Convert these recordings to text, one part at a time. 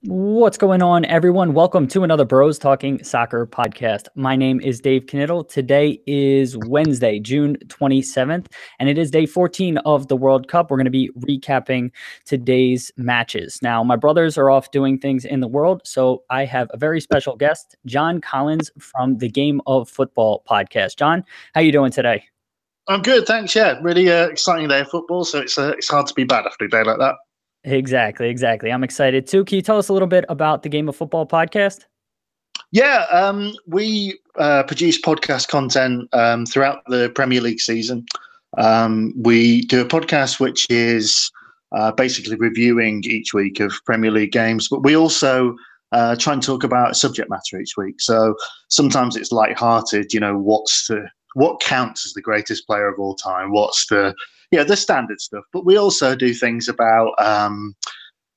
What's going on, everyone? Welcome to another Bros Talking Soccer podcast. My name is Dave Knittel. Today is Wednesday, June 27th, and it is day 14 of the World Cup. We're going to be recapping today's matches. Now, my brothers are off doing things in the world, so I have a very special guest, John Collins from the Game of Football podcast. John, how you doing today? I'm good, thanks. Yeah, really exciting day of football, so it's hard to be bad after a day like that. Exactly. I'm excited too. Can you tell us a little bit about the Game of Football podcast? Yeah, we produce podcast content throughout the Premier League season. We do a podcast which is basically reviewing each week of Premier League games, but we also try and talk about a subject matter each week. So sometimes it's lighthearted, what counts as the greatest player of all time? What's the standard stuff. But we also do things about kind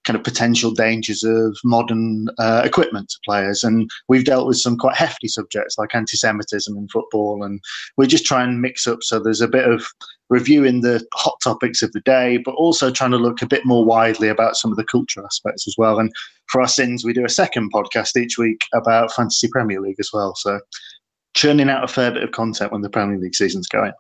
of potential dangers of modern equipment to players. And we've dealt with some quite hefty subjects like anti-Semitism in football. And we just try and mix up so there's a bit of reviewing the hot topics of the day, but also trying to look a bit more widely about some of the cultural aspects as well. And for our sins, we do a second podcast each week about Fantasy Premier League as well. So churning out a fair bit of content when the Premier League season's going.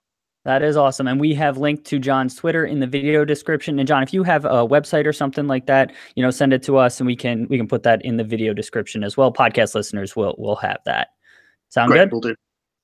That is awesome. And we have linked to John's Twitter in the video description. And John, if you have a website or something like that, send it to us and we can put that in the video description as well. Podcast listeners will have that. Sound Great, good? we'll do.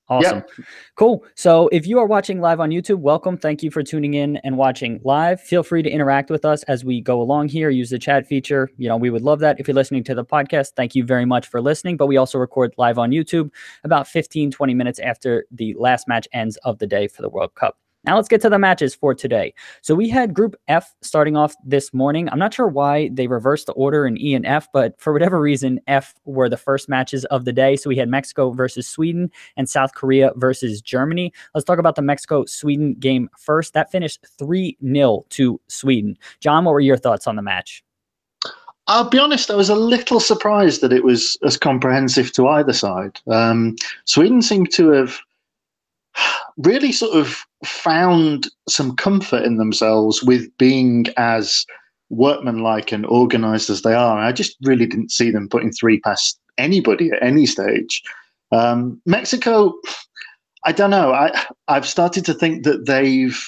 Awesome. Yeah. Cool. So if you are watching live on YouTube, welcome. Thank you for tuning in and watching live. Feel free to interact with us as we go along here. Use the chat feature. We would love that. If you're listening to the podcast, thank you very much for listening. But we also record live on YouTube about 15-20 minutes after the last match ends of the day for the World Cup. Now let's get to the matches for today. So we had Group F starting off this morning. I'm not sure why they reversed the order in E and F, but for whatever reason, F were the first matches of the day. So we had Mexico versus Sweden and South Korea versus Germany. Let's talk about the Mexico-Sweden game first. That finished 3-0 to Sweden. John, what were your thoughts on the match? I'll be honest, I was a little surprised that it was as comprehensive to either side. Sweden seemed to have really sort of found some comfort in themselves with being as workmanlike and organised as they are. I just really didn't see them putting three past anybody at any stage. Mexico, I don't know. I've started to think that they've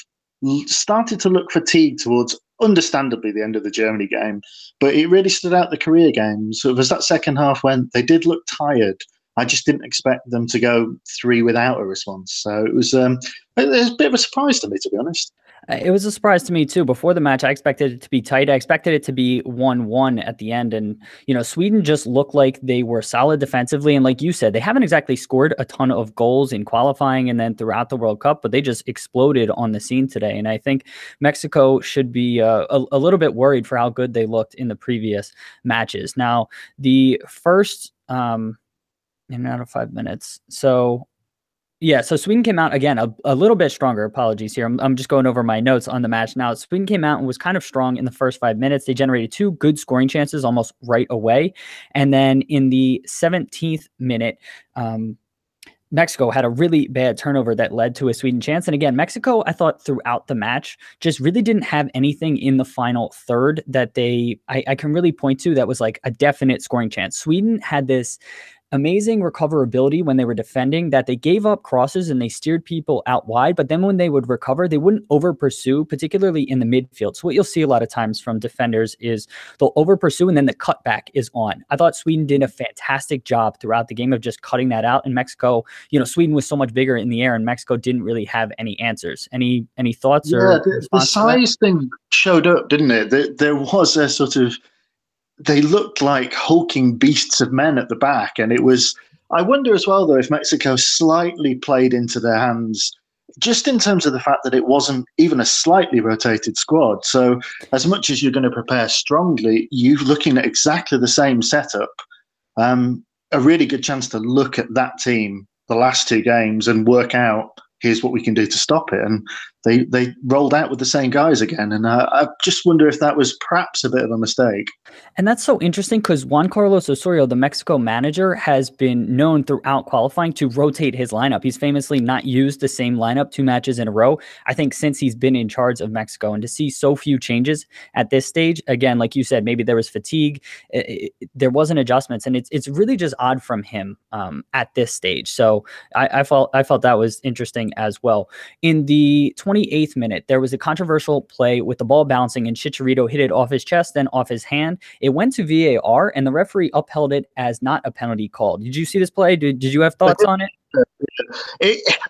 started to look fatigued towards, understandably, the end of the Germany game, but it really stood out the Korea game. So as that second half went, they did look tired. I just didn't expect them to go three without a response. So it was a bit of a surprise to me, to be honest. It was a surprise to me, too. Before the match, I expected it to be tight. I expected it to be 1-1 at the end. And, Sweden just looked like they were solid defensively. And like you said, they haven't exactly scored a ton of goals in qualifying and then throughout the World Cup, but they just exploded on the scene today. And I think Mexico should be a little bit worried for how good they looked in the previous matches. Now, the first... in and out of 5 minutes. So Sweden came out again a little bit stronger. Apologies here. I'm just going over my notes on the match now. Sweden came out and was kind of strong in the first 5 minutes. They generated 2 good scoring chances almost right away. And then in the 17th minute, Mexico had a really bad turnover that led to a Sweden chance. And again, Mexico, I thought throughout the match, just really didn't have anything in the final third that I can really point to that was like a definite scoring chance. Sweden had this amazing recoverability when they were defending, that they gave up crosses and they steered people out wide. But then when they would recover, they wouldn't over pursue, particularly in the midfield. So what you'll see a lot of times from defenders is they'll over pursue and then the cutback is on. I thought Sweden did a fantastic job throughout the game of just cutting that out. And Mexico, Sweden was so much bigger in the air and Mexico didn't really have any answers. Any thoughts? Yeah, the size thing showed up, didn't it? There was a sort of, they looked like hulking beasts of men at the back. And it was, I wonder as well, though, if Mexico slightly played into their hands, just in terms of the fact that it wasn't even a slightly rotated squad. So as much as you're going to prepare strongly, you're looking at exactly the same setup. A really good chance to look at that team, the last 2 games, and work out, here's what we can do to stop it. And they rolled out with the same guys again, and I just wonder if that was perhaps a bit of a mistake. And that's so interesting because Juan Carlos Osorio, the Mexico manager, has been known throughout qualifying to rotate his lineup. He's famously not used the same lineup 2 matches in a row, I think, since he's been in charge of Mexico. And to see so few changes at this stage, again, like you said, maybe there was fatigue, there wasn't adjustments, and it's really just odd from him at this stage. So I felt that was interesting as well. In the 28th minute, there was a controversial play with the ball bouncing, and Chicharito hit it off his chest, then off his hand. It went to VAR, and the referee upheld it as not a penalty call. Did you see this play? Did you have thoughts on it?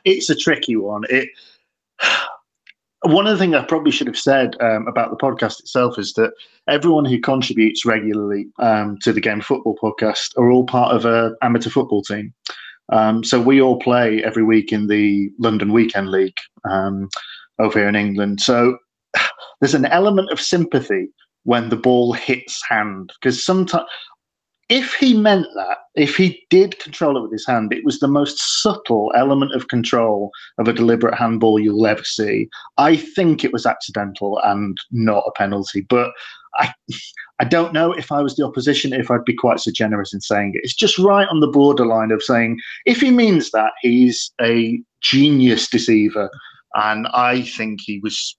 It's a tricky one. One of the things I probably should have said about the podcast itself is that everyone who contributes regularly to the Game of Football podcast are all part of an amateur football team. So we all play every week in the London Weekend League over here in England. So there's an element of sympathy when the ball hits hand, because sometimes, if he meant that, if he did control it with his hand, it was the most subtle element of control of a deliberate handball you'll ever see. I think it was accidental and not a penalty, but I don't know if I was the opposition, if I'd be quite so generous in saying it. It's just right on the borderline of saying, if he means that, he's a genius deceiver. And I think he was...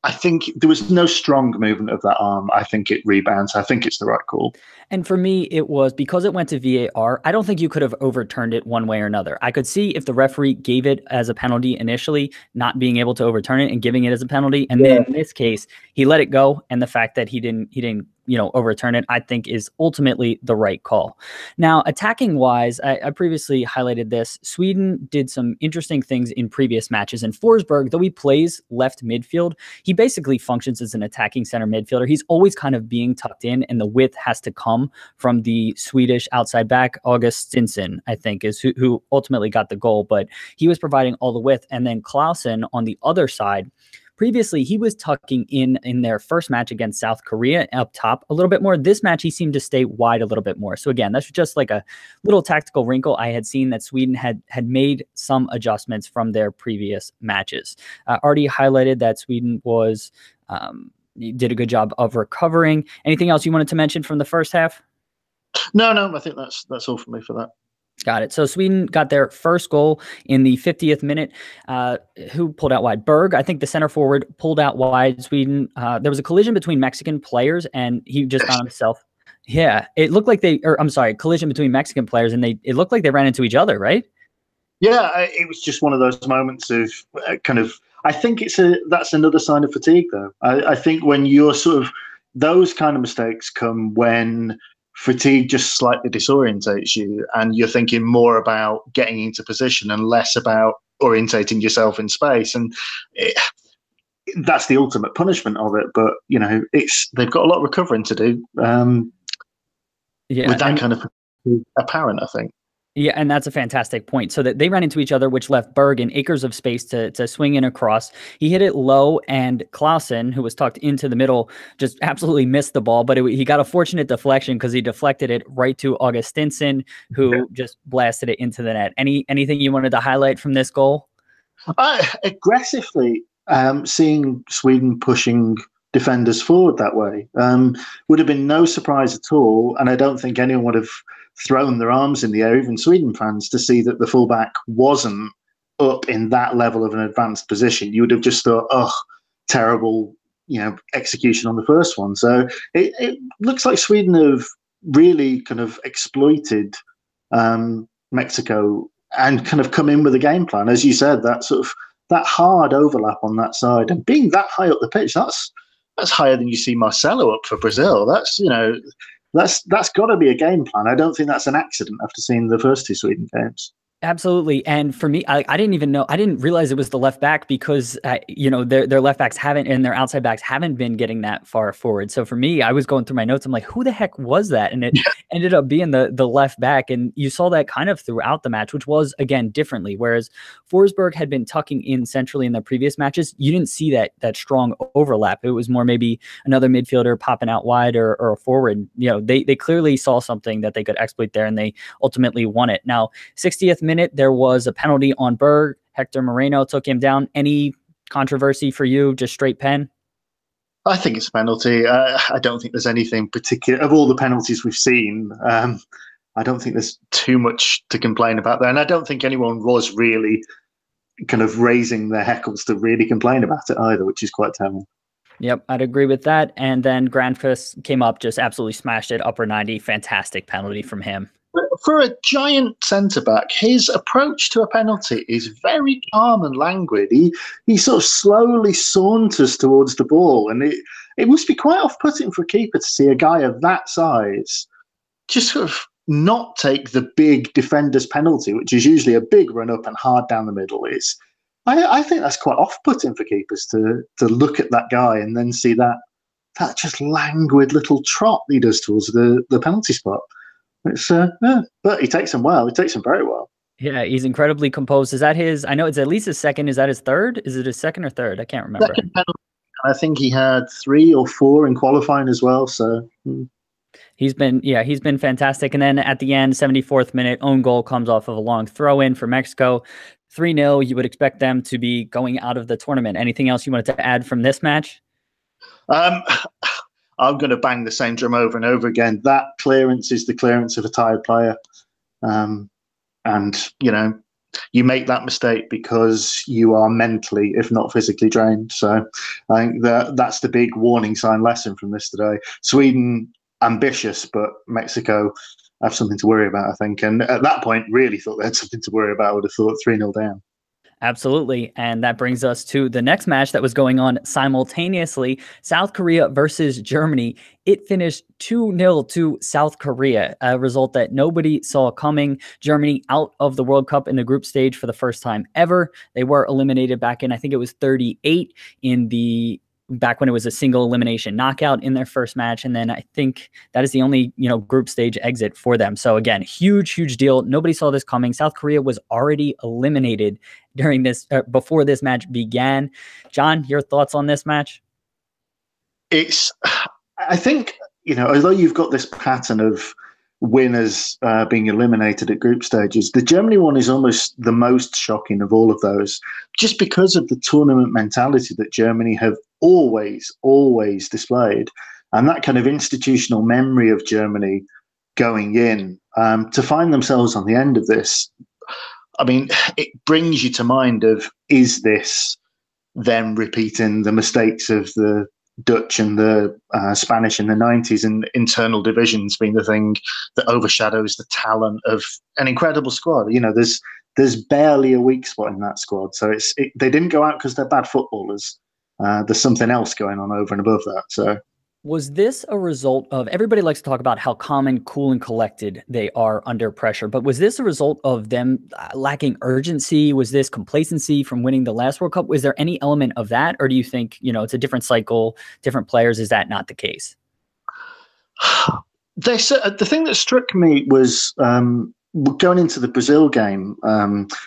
I think there was no strong movement of that arm. I think it rebounds. I think it's the right call. And for me, it was because it went to VAR. I don't think you could have overturned it one way or another. I could see if the referee gave it as a penalty initially, not being able to overturn it and giving it as a penalty. And then in this case, he let it go. And the fact that he didn't overturn it, I think is ultimately the right call. Now, attacking wise, I previously highlighted this. Sweden did some interesting things in previous matches. And Forsberg, though he plays left midfield, he basically functions as an attacking center midfielder. He's always kind of being tucked in, and the width has to come from the Swedish outside back, August Stinson, I think, is who ultimately got the goal. But he was providing all the width. And then Clausen on the other side, previously, he was tucking in their first match against South Korea up top a little bit more. This match, he seemed to stay wide a little bit more. So again, that's just like a little tactical wrinkle. I had seen that Sweden had made some adjustments from their previous matches. Already highlighted that Sweden was did a good job of recovering. Anything else you wanted to mention from the first half? No, I think that's all for me for that. Got it. So Sweden got their first goal in the 50th minute. Who pulled out wide? Berg, I think the center forward, pulled out wide. Sweden. There was a collision between Mexican players, and he just found himself. Yeah, it looked like collision between Mexican players, and it looked like they ran into each other, right? Yeah, it was just one of those moments of kind of. I think that's another sign of fatigue, though. I think when you're sort of, those kind of mistakes come when fatigue just slightly disorientates you, and you're thinking more about getting into position and less about orientating yourself in space. And that's the ultimate punishment of it. But they've got a lot of recovering to do. With that kind of apparent, I think. Yeah, and that's a fantastic point. So that they ran into each other, which left Berg in acres of space to swing in across. He hit it low, and Clausen, who was tucked into the middle, just absolutely missed the ball. But he got a fortunate deflection because he deflected it right to August Stinson, who just blasted it into the net. Anything you wanted to highlight from this goal? Aggressively, seeing Sweden pushing defenders forward that way would have been no surprise at all. And I don't think anyone would have thrown their arms in the air, even Sweden fans, to see that the fullback wasn't up in that level of an advanced position. You would have just thought, oh, terrible, execution on the first one. So it looks like Sweden have really kind of exploited Mexico and kind of come in with a game plan. As you said, that sort of that hard overlap on that side, and being that high up the pitch, that's higher than you see Marcelo up for Brazil. That's got to be a game plan. I don't think that's an accident after seeing the first two Sweden games. Absolutely. And for me, I didn't realize it was the left back because, their left backs haven't, and their outside backs haven't been getting that far forward. So for me, I was going through my notes. I'm like, who the heck was that? And it ended up being the left back. And you saw that kind of throughout the match, which was, again, differently. Whereas Forsberg had been tucking in centrally in the previous matches, you didn't see that strong overlap. It was more maybe another midfielder popping out wide or a forward. They clearly saw something that they could exploit there, and they ultimately won it. Now, 60th minute, minute, there was a penalty on Berg. Hector Moreno took him down. Any controversy for you? Just straight pen? I think it's a penalty. I don't think there's anything particular. Of all the penalties we've seen, I don't think there's too much to complain about there. And I don't think anyone was really kind of raising their heckles to really complain about it either, which is quite telling. Yep, I'd agree with that. And then Granfus came up, just absolutely smashed it, upper 90. Fantastic penalty from him. For a giant centre-back, his approach to a penalty is very calm and languid. He sort of slowly saunters towards the ball, and it must be quite off-putting for a keeper to see a guy of that size just sort of not take the big defender's penalty, which is usually a big run-up and hard down the middle. I think that's quite off-putting for keepers to look at that guy and then see that just languid little trot he does towards the penalty spot. It's but he takes them well. He takes them very well. Yeah, he's incredibly composed. Is that his? I know it's at least his second. Is that his third? Is it his second or third? I can't remember. I think he had 3 or 4 in qualifying as well. So he's been fantastic. And then at the end, 74th minute, own goal comes off of a long throw in for Mexico. 3-0. You would expect them to be going out of the tournament. Anything else you wanted to add from this match? I'm going to bang the same drum over and over again. That clearance is the clearance of a tired player. And, you make that mistake because you are mentally, if not physically, drained. So I think that's the big warning sign lesson from this today. Sweden, ambitious, but Mexico have something to worry about, I think. And at that point, really thought they had something to worry about. I would have thought 3-0 down. Absolutely. And that brings us to the next match that was going on simultaneously, South Korea versus Germany. It finished 2-0 to South Korea, a result that nobody saw coming. Germany out of the World Cup in the group stage for the first time ever. They were eliminated back in, I think it was 38 back when it was a single elimination knockout in their first match. And then I think that is the only, group stage exit for them. So again, huge deal. Nobody saw this coming. South Korea was already eliminated during this, before this match began. John, your thoughts on this match? I think, although you've got this pattern of winners being eliminated at group stages, the Germany one is almost the most shocking of all of those, just because of the tournament mentality that Germany have always displayed, and that kind of institutional memory of Germany going in, to find themselves on the end of this. I mean, it brings you to mind of, is this them repeating the mistakes of the Dutch and the Spanish in the 90s, and internal divisions being the thing that overshadows the talent of an incredible squad? There's barely a weak spot in that squad. So they didn't go out because they're bad footballers. There's something else going on over and above that. So was this a result of, everybody likes to talk about how calm and cool and collected they are under pressure, but was this a result of them lacking urgency? Was this complacency from winning the last World Cup? Was there any element of that? Or do you think, it's a different cycle, different players? Is that not the case? The thing that struck me was going into the Brazil game,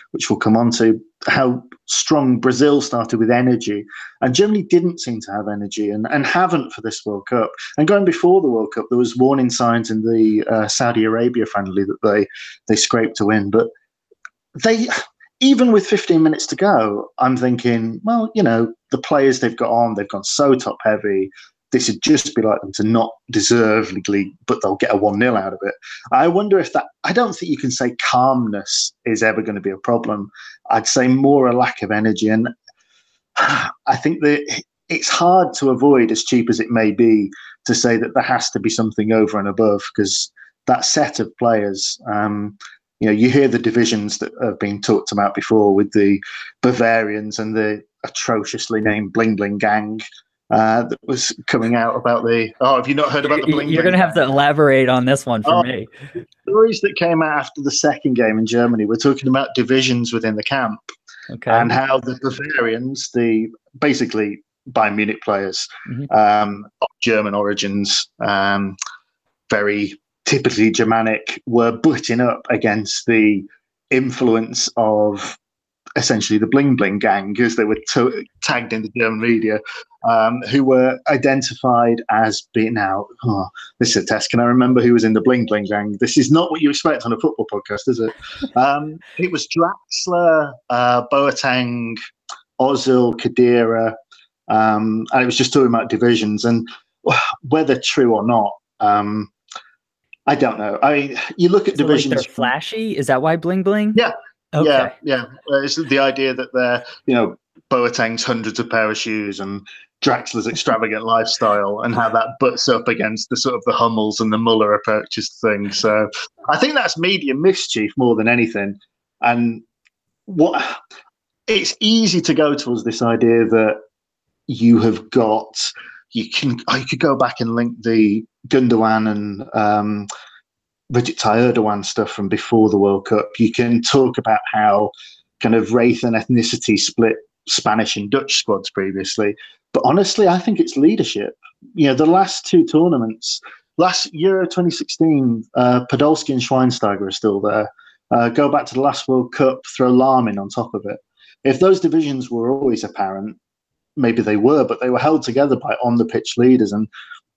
which we'll come on to, how strong Brazil started with energy, and Germany didn't seem to have energy and haven't for this World Cup. And going before the World Cup, there was warning signs in the Saudi Arabia friendly that they scraped to win. But they, even with 15 minutes to go, I'm thinking, well, the players they've gone so top heavy. This would just be like them to not deservedly, but they'll get a 1-0 out of it. I wonder if I don't think you can say calmness is ever going to be a problem. I'd say more a lack of energy. And I think that it's hard to avoid, as cheap as it may be, to say that there has to be something over and above, because that set of players, you hear the divisions that have been talked about before with the Bavarians and the atrociously named Bling Bling Gang, that was coming out about have you not heard about the Bling? You're going to have to elaborate on this one for me. Stories that came out after the second game in Germany, we're talking about divisions within the camp, okay, and how the Bavarians, the basically Bayern Munich players, of German origins, very typically Germanic, were butting up against the influence of essentially the Bling Bling gang, as they were tagged in the German media, who were identified as being now. Oh, this is a test. Can I remember who was in the Bling Bling gang? This is not what you expect on a football podcast, is it? It was Draxler, Boateng, Ozil, Khedira, and it was just talking about divisions and whether true or not. I don't know. I mean, you look at divisions. Like they're flashy. Is that why Bling Bling? Yeah. Okay. Yeah. It's the idea that they're, Boateng's hundreds of pair of shoes and Draxler's extravagant lifestyle, and how that butts up against the sort of the Hummels and the Muller approaches to things. So I think that's media mischief more than anything. And it's easy to go towards this idea that you could go back and link the Gundogan and Recep Tayyip Erdogan stuff from before the World Cup. You can talk about how kind of race and ethnicity split Spanish and Dutch squads previously. But honestly, I think it's leadership. The last two tournaments, last Euro 2016, Podolski and Schweinsteiger are still there. Go back to the last World Cup, throw Lahm on top of it. If those divisions were always apparent, maybe they were, but they were held together by on-the-pitch leaders. And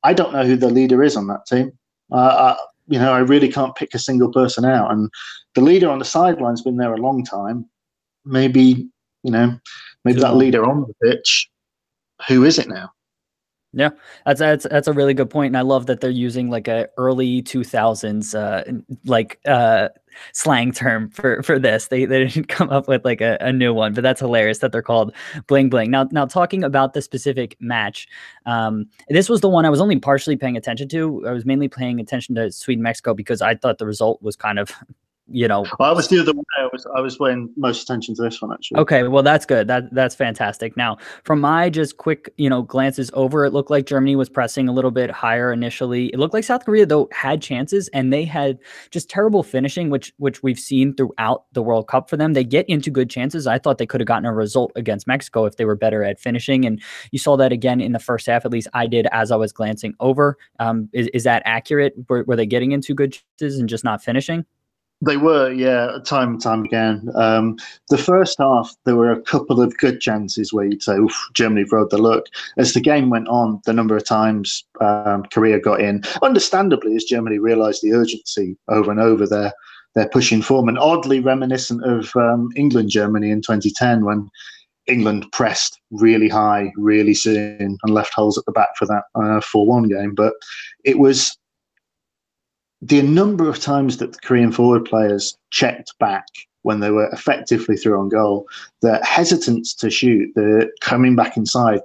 I don't know who the leader is on that team. I really can't pick a single person out. And the leader on the sideline's been there a long time. Maybe that leader on the pitch, who is it now? Yeah, that's a really good point, and I love that they're using like a early 2000s slang term for this. They didn't come up with like a new one, but that's hilarious that they're called Bling Bling. Now talking about the specific match, this was the one I was only partially paying attention to. I was mainly paying attention to Sweden-Mexico because I thought the result was kind of Well, I was the other way. I was paying most attention to this one, actually. Okay, well, that's good. That's fantastic. Now, from my just quick, glances over, it looked like Germany was pressing a little bit higher initially. It looked like South Korea, though, had chances, and they had just terrible finishing, which we've seen throughout the World Cup for them. They get into good chances. I thought they could have gotten a result against Mexico if they were better at finishing, and you saw that again in the first half. At least I did as I was glancing over. Is that accurate? Were they getting into good chances and just not finishing? They were, yeah, time and time again. The first half, there were a couple of good chances where you'd say, oof, Germany rode the luck. As the game went on, the number of times Korea got in, understandably, as Germany realised the urgency over and over their pushing form, and oddly reminiscent of England-Germany in 2010 when England pressed really high, really soon, and left holes at the back for that 4-1 game. But it was the number of times that the Korean forward players checked back when they were effectively through on goal, the hesitance to shoot, the coming back inside,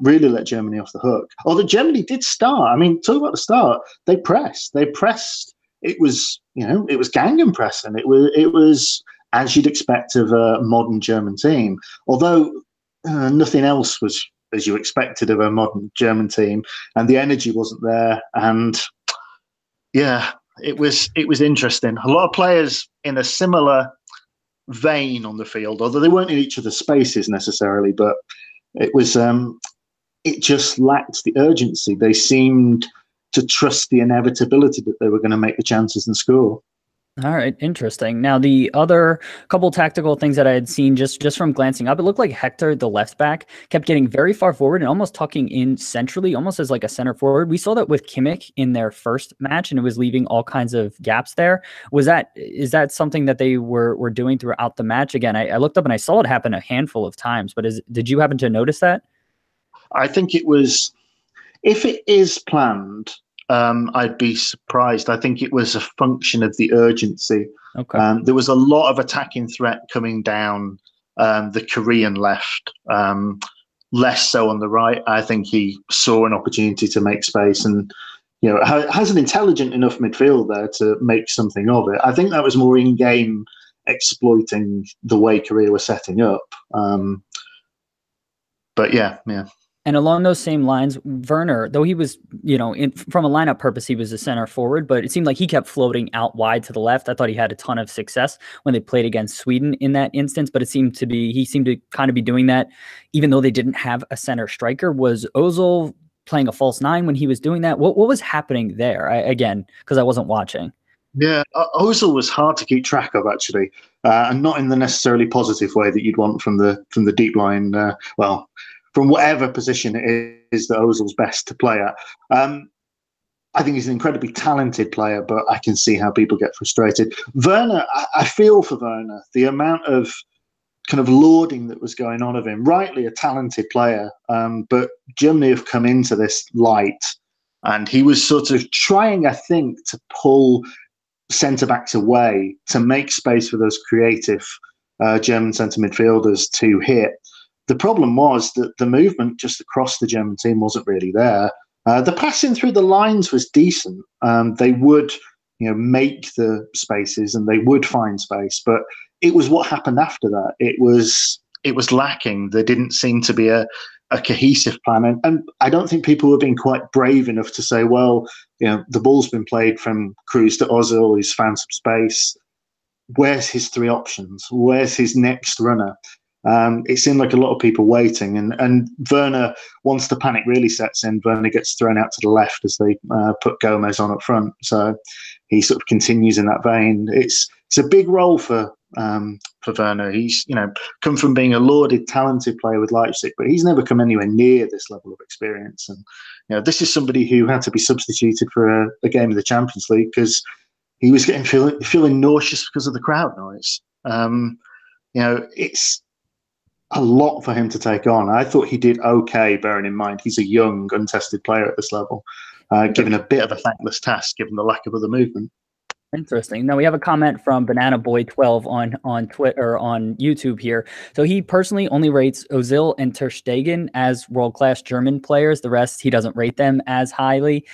really let Germany off the hook. Although Germany did start. I mean, talk about the start. They pressed. It was Gangen pressing. It was as you'd expect of a modern German team. Although nothing else was as you expected of a modern German team, and the energy wasn't there. And yeah, it was interesting. A lot of players in a similar vein on the field, although they weren't in each other's spaces necessarily, but it was it just lacked the urgency. They seemed to trust the inevitability that they were going to make the chances and score. All right, interesting. Now, the other couple tactical things that I had seen just from glancing up, it looked like Hector, the left back, kept getting very far forward and almost tucking in centrally, almost as like a center forward. We saw that with Kimmich in their first match, and it was leaving all kinds of gaps there. Is that something that they were doing throughout the match? Again, I looked up and I saw it happen a handful of times, but did you happen to notice that? I think it was, if it is planned, I'd be surprised. I think it was a function of the urgency. Okay. There was a lot of attacking threat coming down the Korean left, less so on the right. I think he saw an opportunity to make space and has an intelligent enough midfield there to make something of it. I think that was more in-game exploiting the way Korea was setting up. But yeah. And along those same lines, Werner, though he was, from a lineup purpose, he was a center forward, but it seemed like he kept floating out wide to the left. I thought he had a ton of success when they played against Sweden in that instance, but he seemed to kind of be doing that, even though they didn't have a center striker. Was Ozil playing a false nine when he was doing that? What was happening there? Because I wasn't watching. Yeah, Ozil was hard to keep track of actually, and not in the necessarily positive way that you'd want from the deep line. Well, from whatever position it is that Ozil's best to play at. I think he's an incredibly talented player, but I can see how people get frustrated. Werner, I feel for Werner. The amount of kind of lauding that was going on of him, rightly a talented player, but Germany have come into this light, and he was sort of trying, I think, to pull centre-backs away to make space for those creative German centre midfielders to hit. The problem was that the movement just across the German team wasn't really there. The passing through the lines was decent. They would, make the spaces and they would find space, but it was what happened after that. It was lacking. There didn't seem to be a cohesive plan, and I don't think people were being quite brave enough to say, well, the ball's been played from Cruz to Ozil. He's found some space. Where's his three options? Where's his next runner? It seemed like a lot of people waiting, and Werner, once the panic really sets in, Werner gets thrown out to the left as they put Gomez on up front. So he sort of continues in that vein. It's a big role for Werner. He's come from being a lauded, talented player with Leipzig, but he's never come anywhere near this level of experience. And this is somebody who had to be substituted for a game of the Champions League because he was feeling nauseous because of the crowd noise. It's a lot for him to take on. I thought he did okay, bearing in mind he's a young, untested player at this level, given a bit of a thankless task, given the lack of other movement. Interesting. Now we have a comment from Banana Boy 12 on Twitter, on YouTube here. So he personally only rates Ozil and Ter Stegen as world-class German players. The rest, he doesn't rate them as highly.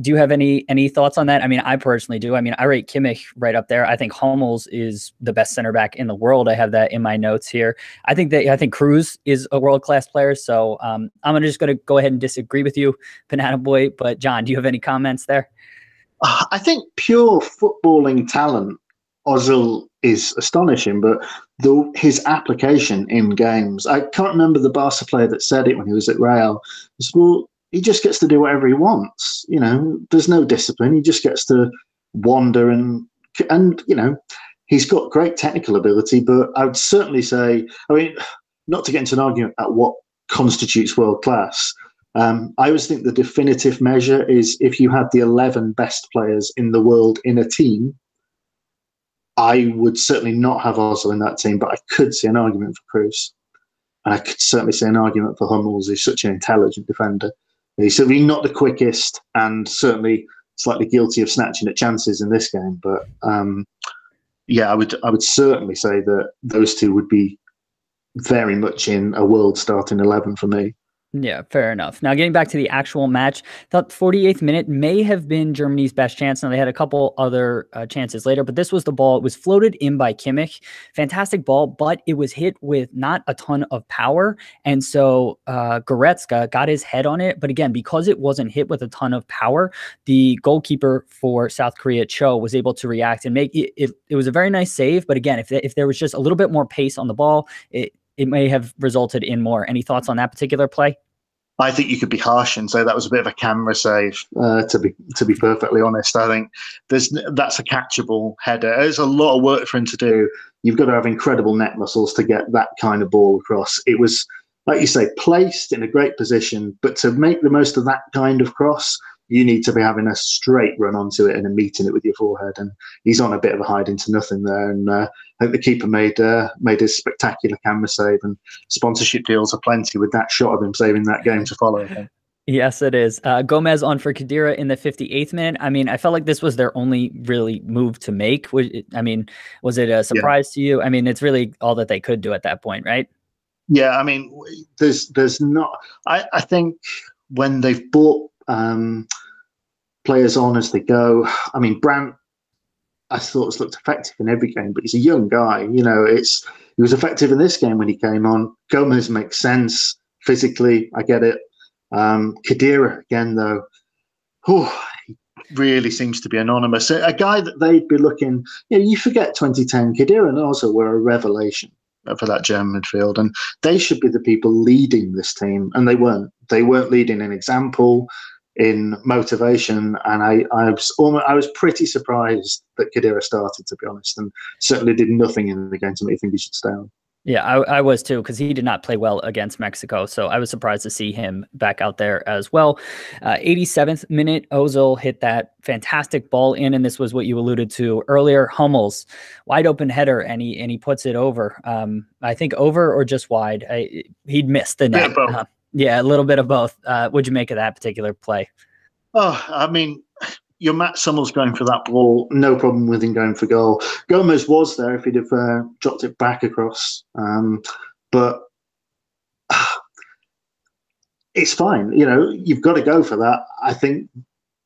Do you have any thoughts on that? I mean, I personally do. I mean, I rate Kimmich right up there. I think Hummels is the best center back in the world. I have that in my notes here. I think Cruz is a world-class player. So I'm just going to go ahead and disagree with you, Banana Boy. But John, do you have any comments there? I think pure footballing talent, Ozil is astonishing, but his application in games, I can't remember the Barca player that said it when he was at Real. Well, he just gets to do whatever he wants. There's no discipline. He just gets to wander and he's got great technical ability, but I would certainly say, not to get into an argument at what constitutes world class. I always think the definitive measure is if you had the 11 best players in the world in a team. I would certainly not have Ozil in that team, but I could see an argument for Cruz. And I could certainly see an argument for Hummels. He's such an intelligent defender. He's certainly not the quickest and certainly slightly guilty of snatching at chances in this game. But I would certainly say that those two would be very much in a world starting 11 for me. Yeah, fair enough. Now, getting back to the actual match, thought 48th minute may have been Germany's best chance. Now, they had a couple other chances later, but this was the ball. It was floated in by Kimmich. Fantastic ball, but it was hit with not a ton of power. And so Goretzka got his head on it. But again, because it wasn't hit with a ton of power, the goalkeeper for South Korea, Cho, was able to react and make it. It was a very nice save. But again, if there was just a little bit more pace on the ball, it may have resulted in more. Any thoughts on that particular play? I think you could be harsh and say that was a bit of a camera save. To be perfectly honest, I think that's a catchable header. There's a lot of work for him to do. You've got to have incredible neck muscles to get that kind of ball across. It was, like you say, placed in a great position, but to make the most of that kind of cross, you need to be having a straight run onto it and then meeting it with your forehead. And he's on a bit of a hide into nothing there. And I think the keeper made a spectacular camera save, and sponsorship deals are plenty with that shot of him saving that game to follow, I think. Yes, it is. Gomez on for Khedira in the 58th minute. I mean, I felt like this was their only really move to make. Was it a surprise to you? I mean, it's really all that they could do at that point, right? Yeah, I mean, there's not. I think when they've bought players on as they go. I mean, Brandt, I thought has looked effective in every game, but he's a young guy. He was effective in this game when he came on. Gomez makes sense physically. I get it. Khedira again, though, he really seems to be anonymous. A guy that they'd be looking. You forget 2010. Khedira and Ozil were a revelation for that German midfield, and they should be the people leading this team, and they weren't. They weren't leading an example. in motivation, and I was pretty surprised that Khedira started, to be honest, and certainly did nothing in the game to make me think he should stay on. Yeah, I was too, because he did not play well against Mexico. So I was surprised to see him back out there as well. 87th minute, Ozil hit that fantastic ball in, and this was what you alluded to earlier. Hummels, wide open header, and he puts it over. I think over or just wide. He'd missed the net. Yeah, a little bit of both. What'd you make of that particular play? Oh, I mean, your Matt Summers going for that ball, no problem with him going for goal. Gomez was there if he'd have dropped it back across. But it's fine. You know, you've got to go for that. I think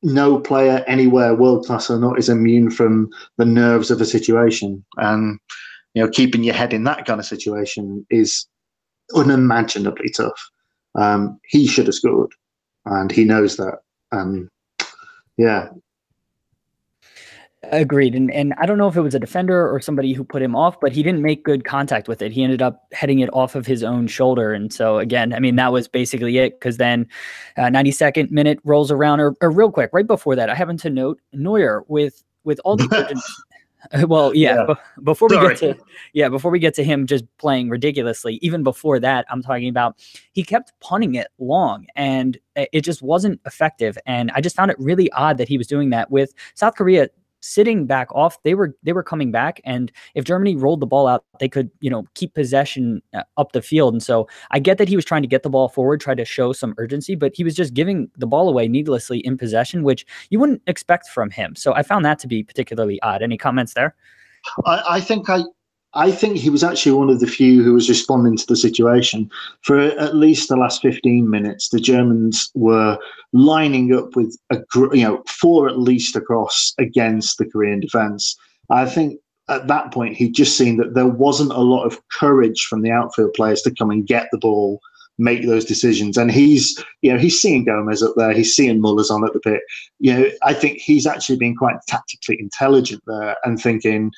no player anywhere, world class or not, is immune from the nerves of a situation. And, you know, keeping your head in that kind of situation is unimaginably tough. He should have scored, and he knows that. Yeah. Agreed. And I don't know if it was a defender or somebody who put him off, but he didn't make good contact with it. He ended up heading it off of his own shoulder. And so, again, I mean, that was basically it, because then 92nd minute rolls around, or real quick, right before that, I happen to note Neuer with all the urgency. Well, yeah. Before we get to him just playing ridiculously, even before that, I'm talking about he kept punting it long, and it just wasn't effective. And I just found it really odd that he was doing that with South Korea sitting back off. They were coming back, and if Germany rolled the ball out, they could, you know, keep possession up the field. And so I get that he was trying to get the ball forward, try to show some urgency, but he was just giving the ball away needlessly in possession, which you wouldn't expect from him. So I found that to be particularly odd. Any comments there? I think he was actually one of the few who was responding to the situation. For at least the last 15 minutes, the Germans were lining up with four at least across against the Korean defence. I think at that point he'd just seen that there wasn't a lot of courage from the outfield players to come and get the ball, make those decisions. And he's seeing Gomez up there, he's seeing Muller's on at the pit. You know, I think he's actually been quite tactically intelligent there and thinking,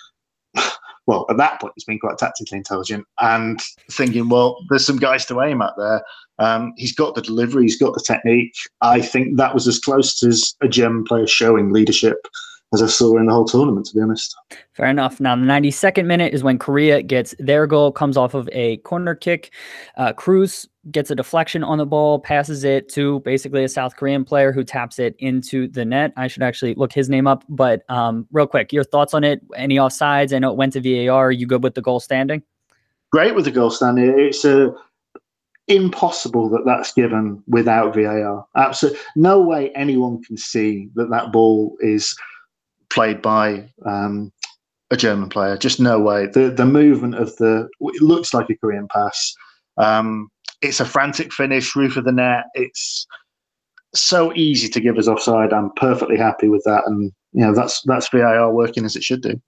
well, at that point, he's been quite tactically intelligent and thinking, well, there's some guys to aim at there. He's got the delivery, he's got the technique. I think that was as close as a German player showing leadership as I saw in the whole tournament, to be honest. Fair enough. Now, the 92nd minute is when Korea gets their goal, comes off of a corner kick. Cruz gets a deflection on the ball, passes it to basically a South Korean player who taps it into the net. I should actually look his name up, but real quick, your thoughts on it? Any offsides? I know it went to VAR. Are you good with the goal standing? Great with the goal standing. It's impossible that that's given without VAR. Absolutely no way anyone can see that ball is played by a German player. Just no way. The movement of it looks like a Korean pass. It's a frantic finish, roof of the net. It's so easy to give us offside. I'm perfectly happy with that, and you know that's VAR working as it should do.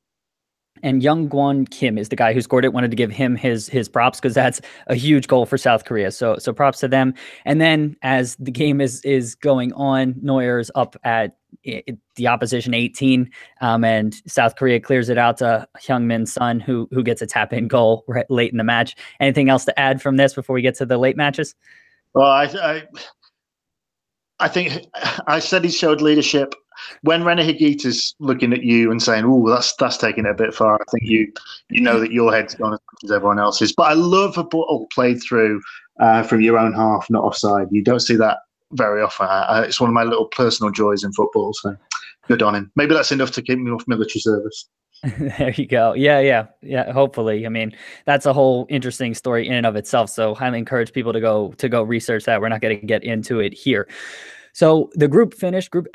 And Young-Gwon Kim is the guy who scored it. Wanted to give him his props, because that's a huge goal for South Korea. So props to them. And then as the game is going on, Neuer's up at the opposition 18, and South Korea clears it out to Heung-min Son, who gets a tap-in goal right late in the match. Anything else to add from this before we get to the late matches? Well, I think I said he showed leadership. When Rene Higuita's looking at you and saying, "Oh, that's taking it a bit far," I think you know that your head's gone as much as everyone else's. But I love a ball played through from your own half, not offside. You don't see that very often. It's one of my little personal joys in football. So good on him. Maybe that's enough to keep me off military service. There you go. Yeah. Hopefully. I mean, that's a whole interesting story in and of itself. So highly encourage people to go research that. We're not going to get into it here. So the Group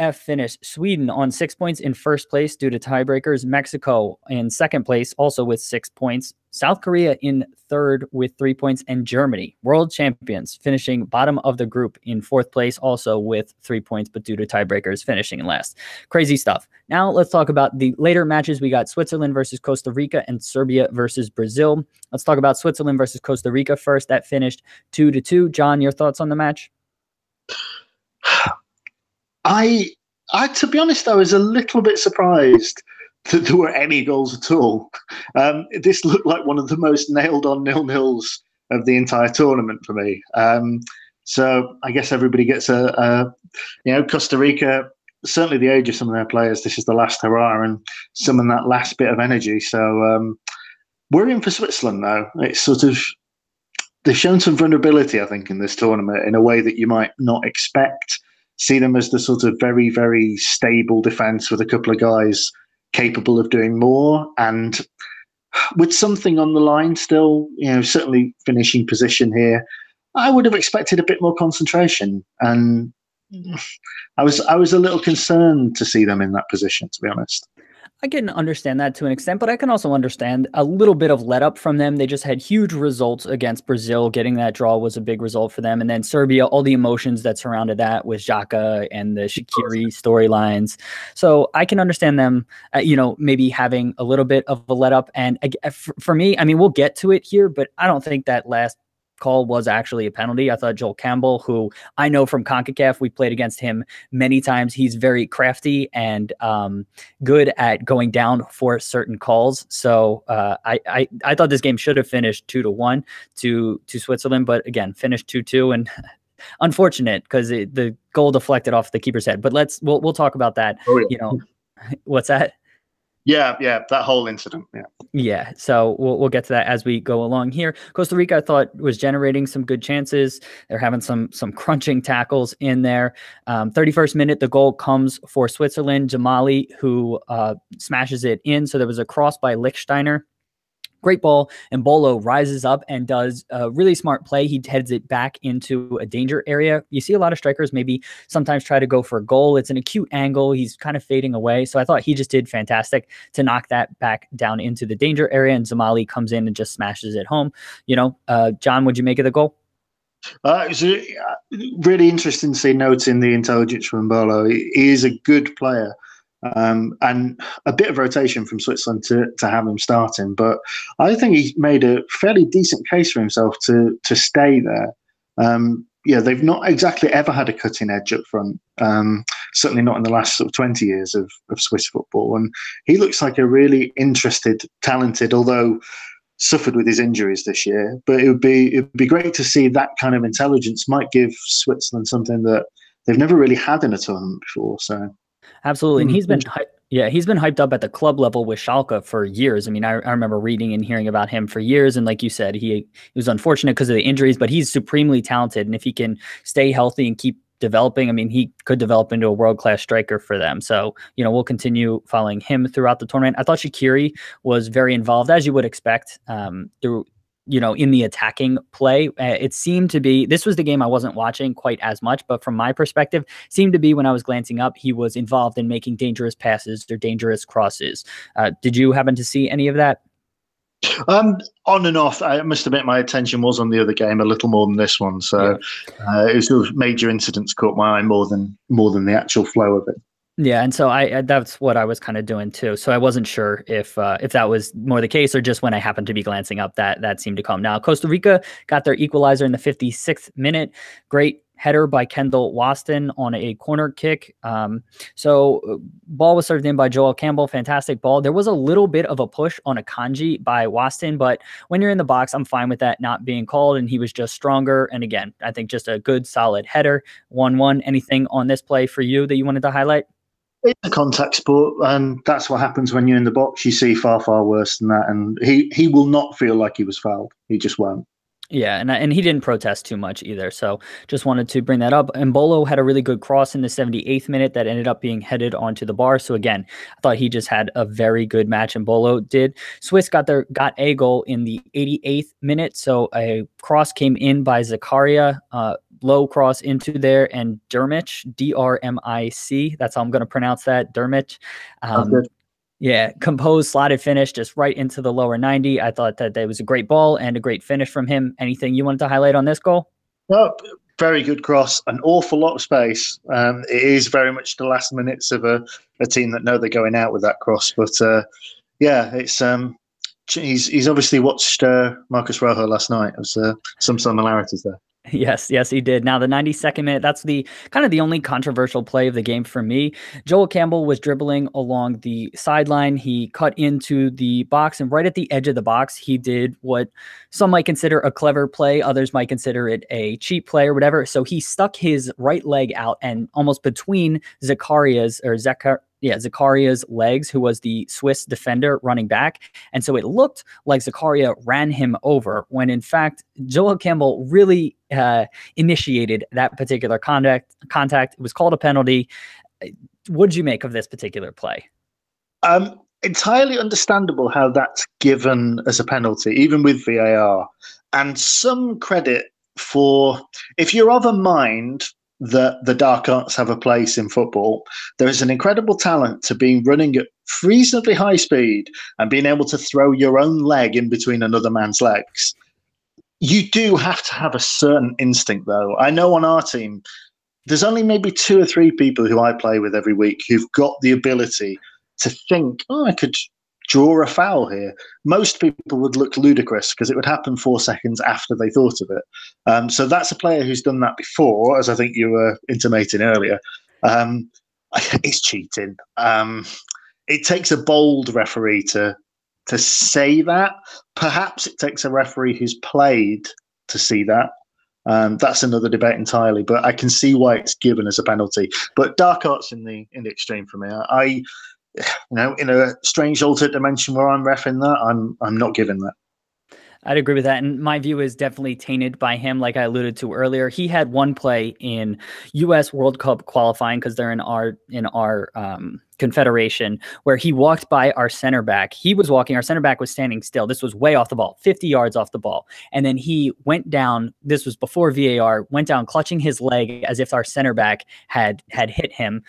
F finished. Sweden on 6 points in first place due to tiebreakers. Mexico in second place, also with 6 points. South Korea in third with 3 points. And Germany, world champions, finishing bottom of the group in fourth place, also with 3 points, but due to tiebreakers, finishing in last. Crazy stuff. Now let's talk about the later matches. We got Switzerland versus Costa Rica and Serbia versus Brazil. Let's talk about Switzerland versus Costa Rica first. That finished 2-2. John, your thoughts on the match? I, to be honest, I was a little bit surprised that there were any goals at all. This looked like one of the most nailed-on 0-0s of the entire tournament for me. So I guess everybody gets Costa Rica, certainly the age of some of their players, this is the last hurrah and summon that last bit of energy. So we're in for Switzerland now. It's sort of, they've shown some vulnerability, I think, in this tournament in a way that you might not expect. See them as the sort of very, very stable defence with a couple of guys capable of doing more, and with something on the line still, certainly finishing position here, I would have expected a bit more concentration. And I was a little concerned to see them in that position, to be honest. I can understand that to an extent, but I can also understand a little bit of let up from them. They just had huge results against Brazil. Getting that draw was a big result for them. And then Serbia, all the emotions that surrounded that with Xhaka and the Shaqiri storylines. So I can understand them, maybe having a little bit of a let up. And for me, I mean, we'll get to it here, but I don't think that last call was actually a penalty. I thought Joel Campbell, who I know from CONCACAF, we played against him many times. He's very crafty and good at going down for certain calls. So I thought this game should have finished 2-1 to Switzerland, but again, finished 2-2 and unfortunate because the goal deflected off the keeper's head. But we'll talk about that. Oh, yeah. What's that? Yeah, that whole incident. Yeah. So we'll get to that as we go along here. Costa Rica, I thought, was generating some good chances. They're having some crunching tackles in there. 31st minute, the goal comes for Switzerland. Jamali, who smashes it in. So there was a cross by Lichtsteiner. Great ball, and Bolo rises up and does a really smart play. He heads it back into a danger area. You see a lot of strikers maybe sometimes try to go for a goal. It's an acute angle. He's kind of fading away. So I thought he just did fantastic to knock that back down into the danger area, and Zamali comes in and just smashes it home. John, what'd you make of the goal? It was really interesting to see notes in the intelligence from Bolo. He is a good player. And a bit of rotation from Switzerland to have him starting, but I think he made a fairly decent case for himself to stay there. They've not exactly ever had a cutting edge up front, certainly not in the last sort of 20 years of Swiss football, and he looks like a really interested, talented, although suffered with his injuries this year. But it'd be great to see that kind of intelligence. Might give Switzerland something that they've never really had in a tournament before. So. Absolutely. And he's been hyped up at the club level with Schalke for years. I mean, I remember reading and hearing about him for years. And like you said, he was unfortunate because of the injuries, but he's supremely talented. And if he can stay healthy and keep developing, I mean, he could develop into a world-class striker for them. So, we'll continue following him throughout the tournament. I thought Shaqiri was very involved, as you would expect, through in the attacking play. It seemed to be, this was the game I wasn't watching quite as much, but from my perspective, seemed to be when I was glancing up, he was involved in making dangerous passes or dangerous crosses. Did you happen to see any of that? On and off. I must admit my attention was on the other game a little more than this one. So it was sort of major incidents caught my eye more than the actual flow of it. Yeah, and so that's what I was kind of doing too. So I wasn't sure if that was more the case or just when I happened to be glancing up that seemed to come. Now, Costa Rica got their equalizer in the 56th minute. Great header by Kendall Waston on a corner kick. So ball was served in by Joel Campbell. Fantastic ball. There was a little bit of a push on a kanji by Waston, but when you're in the box, I'm fine with that not being called, and he was just stronger. And again, I think just a good, solid header. 1-1. Anything on this play for you that you wanted to highlight? It's a contact sport, and that's what happens when you're in the box. You see far, far worse than that, and he will not feel like he was fouled. He just won't. Yeah, and he didn't protest too much either, so just wanted to bring that up. And Bolo had a really good cross in the 78th minute that ended up being headed onto the bar. So again, I thought he just had a very good match, and Bolo did. Swiss got a goal in the 88th minute, so a cross came in by Zakaria, low cross into there, and Dermic, D-R-M-I-C, that's how I'm going to pronounce that, Dermic. Yeah, composed, slotted finish, just right into the lower 90. I thought that was a great ball and a great finish from him. Anything you wanted to highlight on this goal? Well, very good cross, an awful lot of space. It is very much the last minutes of a team that know they're going out with that cross. But it's he's obviously watched Marcus Rojo last night. There's some similarities there. Yes, he did. Now, the 92nd minute, that's the kind of the only controversial play of the game for me. Joel Campbell was dribbling along the sideline. He cut into the box, and right at the edge of the box, he did what some might consider a clever play. Others might consider it a cheap play or whatever. So he stuck his right leg out and almost between Zakaria's legs, who was the Swiss defender running back. And so it looked like Zakaria ran him over when in fact, Joel Campbell really initiated that particular contact. It was called a penalty. What did you make of this particular play? Entirely understandable how that's given as a penalty, even with VAR. And some credit for, if you're of a mind that the dark arts have a place in football, there is an incredible talent to being running at reasonably high speed and being able to throw your own leg in between another man's legs. You do have to have a certain instinct, though. I know on our team, there's only maybe 2 or 3 people who I play with every week who've got the ability to think, oh, I could draw a foul here. Most people would look ludicrous because it would happen 4 seconds after they thought of it. So that's a player who's done that before, as I think you were intimating earlier. It's cheating. It takes a bold referee to say that. Perhaps it takes a referee who's played to see that. That's another debate entirely, but I can see why it's given as a penalty. But dark arts in the extreme for me. In a strange alternate dimension where I'm reffing that, I'm not giving that. I'd agree with that. And my view is definitely tainted by him. Like I alluded to earlier, he had one play in U.S. World Cup qualifying because they're in our confederation where he walked by our center back. He was walking. Our center back was standing still. This was way off the ball, 50 yards off the ball. And then he went down. This was before VAR, went down clutching his leg as if our center back had hit him.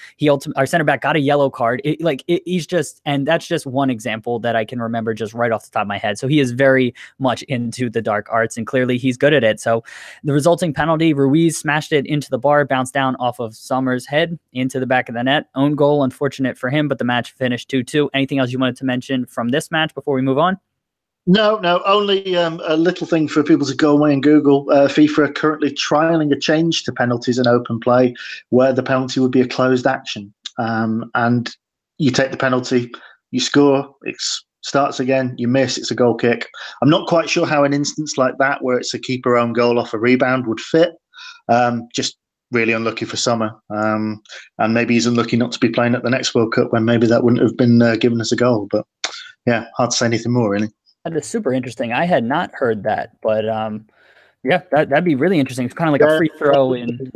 Our center back got a yellow card. And that's just one example that I can remember just right off the top of my head. So he is very much into the dark arts and clearly he's good at it. So the resulting penalty, Ruiz smashed it into the bar, bounced down off of Sommer's head into the back of the net. Own goal, unfortunate for him, but the match finished 2-2. Anything else you wanted to mention from this match before we move on? No, only a little thing for people to go away and Google. FIFA are currently trialing a change to penalties in open play where the penalty would be a closed action. And you take the penalty, you score, it starts again, you miss, it's a goal kick. I'm not quite sure how an instance like that, where it's a keeper own goal off a rebound, would fit. Just really unlucky for Sommer. And maybe he's unlucky not to be playing at the next World Cup when maybe that wouldn't have been given as a goal. But yeah, hard to say anything more, really. That is super interesting. I had not heard that, but yeah, that'd be really interesting. It's kind of like a free throw in.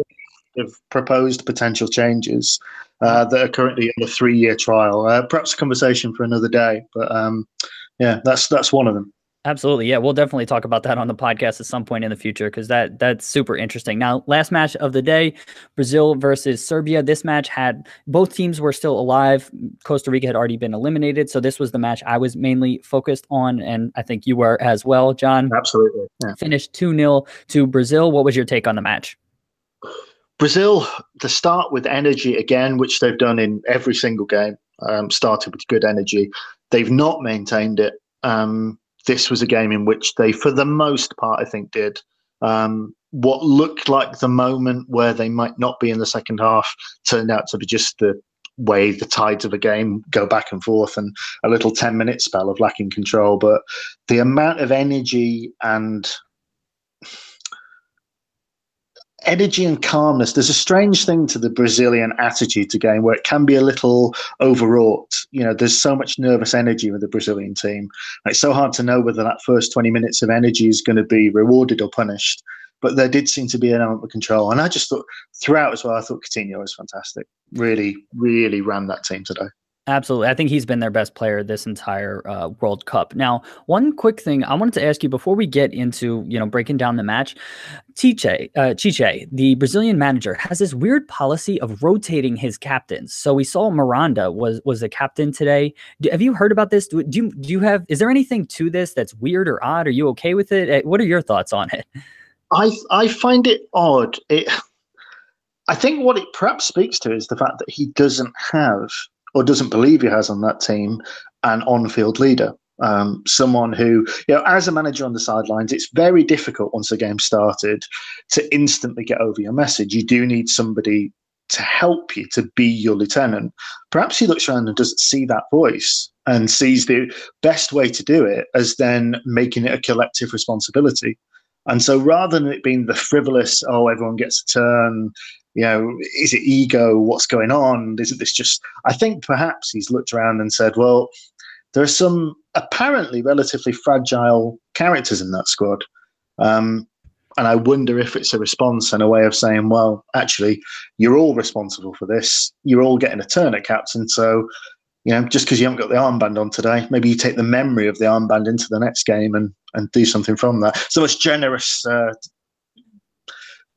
Of proposed potential changes that are currently in a 3-year trial. Perhaps a conversation for another day, but yeah, that's one of them. Absolutely. Yeah, we'll definitely talk about that on the podcast at some point in the future because that's super interesting. Now, last match of the day, Brazil versus Serbia. This match had both teams were still alive. Costa Rica had already been eliminated. So this was the match I was mainly focused on. And I think you were as well, John. Absolutely. Yeah. Finished 2-0 to Brazil. What was your take on the match? Brazil, to start with energy again, which they've done in every single game, started with good energy. They've not maintained it. This was a game in which they, for the most part, I think, did what looked like the moment where they might not be in the second half turned out to be just the way the tides of a game go back and forth and a little 10-minute spell of lacking control. But the amount of energy and calmness. There's a strange thing to the Brazilian attitude to game where it can be a little overwrought. There's so much nervous energy with the Brazilian team. It's so hard to know whether that first 20 minutes of energy is going to be rewarded or punished. But there did seem to be an element of control. And I just thought throughout as well, I thought Coutinho was fantastic. Really, really ran that team today. Absolutely. I think he's been their best player this entire World Cup. Now, one quick thing I wanted to ask you before we get into, breaking down the match. Tite, the Brazilian manager, has this weird policy of rotating his captains. So we saw Miranda was the captain today. Have you heard about this? Is there anything to this that's weird or odd? Are you okay with it? What are your thoughts on it? I find it odd. I think what it perhaps speaks to is the fact that he doesn't have, or doesn't believe he has on that team, an on-field leader. Someone who, as a manager on the sidelines, it's very difficult once the game started to instantly get over your message. You do need somebody to help you, to be your lieutenant. Perhaps he looks around and doesn't see that voice and sees the best way to do it as then making it a collective responsibility. And so rather than it being the frivolous, everyone gets a turn, is it ego? What's going on? Isn't this just, I think perhaps he's looked around and said, well, there are some apparently relatively fragile characters in that squad. And I wonder if it's a response and a way of saying, well, actually, you're all responsible for this. You're all getting a turn at captain. So, just because you haven't got the armband on today, maybe you take the memory of the armband into the next game and do something from that. So much generous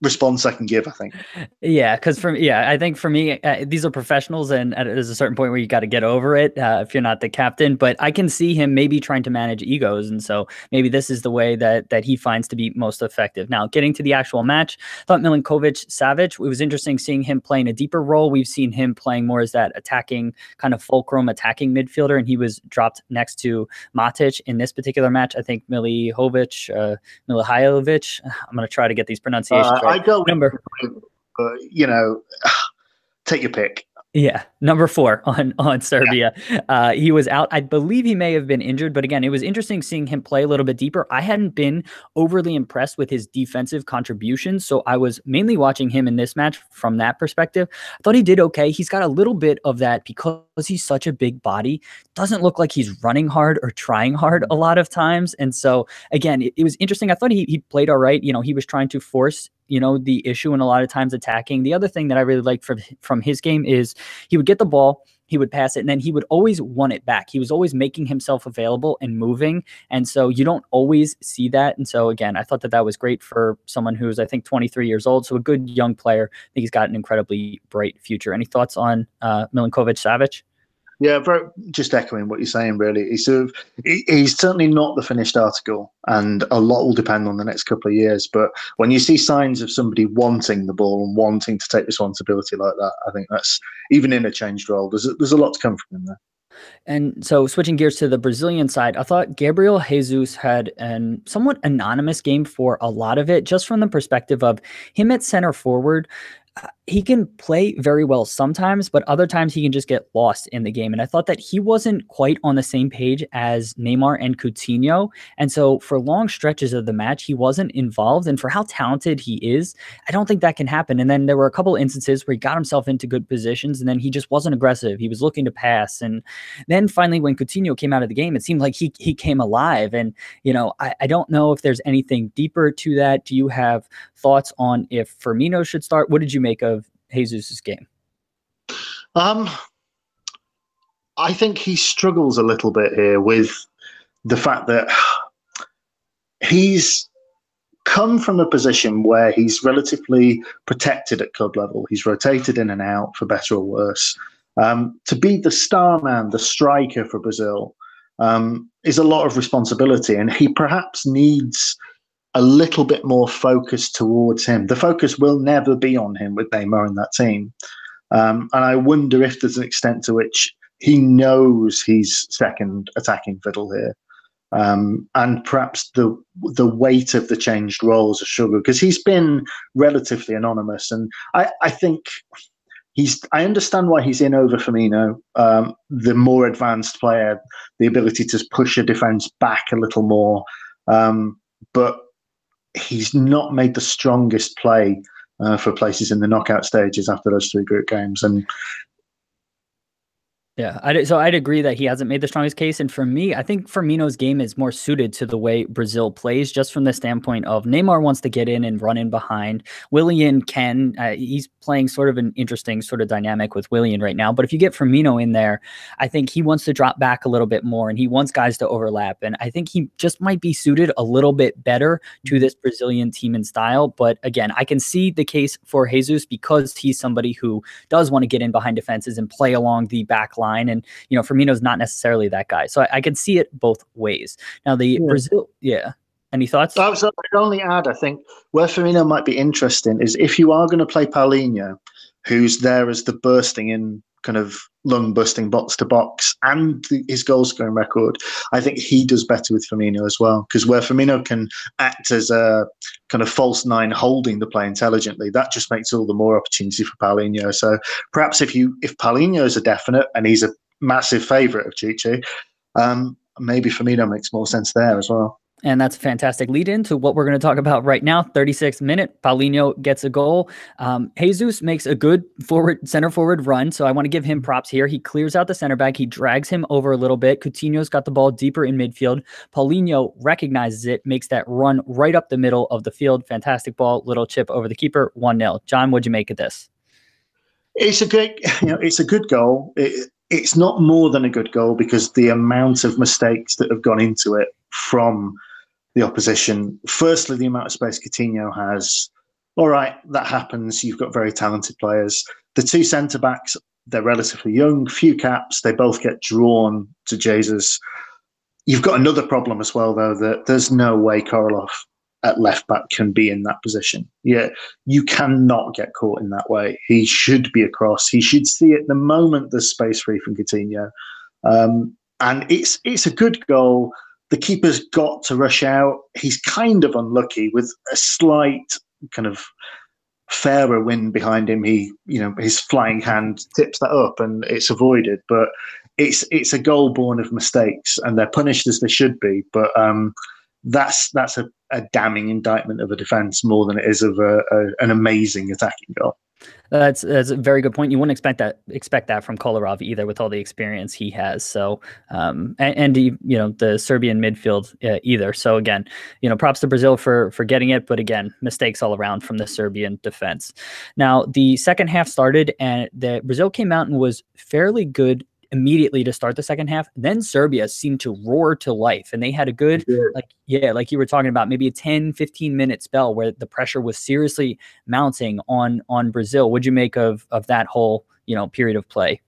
response I can give, I think. Yeah, because I think for me, these are professionals, and there's a certain point where you got to get over it if you're not the captain. But I can see him maybe trying to manage egos, and so maybe this is the way that he finds to be most effective. Now, getting to the actual match, I thought Milinkovic-Savic, it was interesting seeing him playing a deeper role. We've seen him playing more as that attacking, kind of fulcrum attacking midfielder, and he was dropped next to Matic in this particular match. I think Milivojevic, I'm going to try to get these pronunciations right. I go number, take your pick. Yeah, number 4 on Serbia. Yeah. He was out. I believe he may have been injured, but again, it was interesting seeing him play a little bit deeper. I hadn't been overly impressed with his defensive contributions, so I was mainly watching him in this match from that perspective. I thought he did okay. He's got a little bit of that because he's such a big body. Doesn't look like he's running hard or trying hard a lot of times, and so again, it was interesting. I thought he played all right. He was trying to force the issue and a lot of times attacking. The other thing that I really liked from his game is he would get the ball, he would pass it, and then he would always want it back. He was always making himself available and moving. And so you don't always see that. And so again, I thought that was great for someone who's, I think, 23 years old. So a good young player. I think he's got an incredibly bright future. Any thoughts on Milinkovic-Savic? Yeah, just echoing what you're saying, really. He's certainly not the finished article, and a lot will depend on the next couple of years. But when you see signs of somebody wanting the ball and wanting to take responsibility like that, I think that's, even in a changed role, there's a lot to come from him there. And so switching gears to the Brazilian side, I thought Gabriel Jesus had a somewhat anonymous game for a lot of it, just from the perspective of him at center forward. He can play very well sometimes, but other times he can just get lost in the game. And I thought that he wasn't quite on the same page as Neymar and Coutinho. And so for long stretches of the match, he wasn't involved. And for how talented he is, I don't think that can happen. And then there were a couple instances where he got himself into good positions and then he just wasn't aggressive. He was looking to pass. And then finally, when Coutinho came out of the game, it seemed like he came alive. And, I don't know if there's anything deeper to that. Do you have thoughts on if Firmino should start? What did you make of Jesus' game? I think he struggles a little bit here with the fact that he's come from a position where he's relatively protected at club level. He's rotated in and out, for better or worse. To be the star man, the striker for Brazil, is a lot of responsibility, and he perhaps needs a little bit more focus towards him. The focus will never be on him with Neymar in that team. And I wonder if there's an extent to which he knows he's second attacking fiddle here. And perhaps the weight of the changed roles of Sugar, because he's been relatively anonymous. And I think I understand why he's in over Firmino, the more advanced player, the ability to push a defense back a little more. But he's not made the strongest play for places in the knockout stages after those 3 group games. And yeah, I'd agree that he hasn't made the strongest case. And for me, I think Firmino's game is more suited to the way Brazil plays, just from the standpoint of Neymar wants to get in and run in behind. Willian can. He's playing sort of an interesting sort of dynamic with Willian right now. But if you get Firmino in there, I think he wants to drop back a little bit more and he wants guys to overlap. And I think he just might be suited a little bit better to this Brazilian team and style. But again, I can see the case for Jesus because he's somebody who does want to get in behind defenses and play along the back line. And, Firmino's not necessarily that guy. So I can see it both ways. Now, Brazil, Any thoughts? I would only add, I think, where Firmino might be interesting is if you are going to play Paulinho, who's there as the bursting in kind of lung busting box to box and his goal scoring record, I think he does better with Firmino as well. Because where Firmino can act as a kind of false nine holding the play intelligently, that just makes all the more opportunity for Paulinho. So perhaps if Paulinho is a definite and he's a massive favourite of Chichi, maybe Firmino makes more sense there as well. And that's a fantastic lead into what we're going to talk about right now. 36th minute, Paulinho gets a goal. Jesus makes a good center forward run, so I want to give him props here. He clears out the center back. He drags him over a little bit. Coutinho's got the ball deeper in midfield. Paulinho recognizes it, makes that run right up the middle of the field. Fantastic ball, little chip over the keeper, 1-0. John, what'd you make of this? It's a great, it's a good goal. It's not more than a good goal because the amount of mistakes that have gone into it from the opposition. Firstly, the amount of space Coutinho has. All right, that happens. You've got very talented players. The two centre-backs, they're relatively young, few caps. They both get drawn to Jesus. You've got another problem as well, though, that there's no way Korolev at left-back can be in that position. Yeah, you cannot get caught in that way. He should be across. He should see it the moment there's space free from Coutinho. And it's a good goal. The keeper's got to rush out. He's kind of unlucky with a slight kind of fairer wind behind him. His flying hand tips that up and it's avoided. But it's a goal born of mistakes, and they're punished as they should be. But that's a damning indictment of a defence more than it is of an amazing attacking goal. That's a very good point. You wouldn't expect that from Kolarov either, with all the experience he has. So, and the Serbian midfield either. So again, props to Brazil for getting it, but again, mistakes all around from the Serbian defense. Now, the second half started, and Brazil came out and was fairly good immediately to start the second half. Then Serbia seemed to roar to life, and they had a good, like you were talking about, maybe a 10-15 minute spell where the pressure was seriously mounting on Brazil. What'd you make of that whole period of play?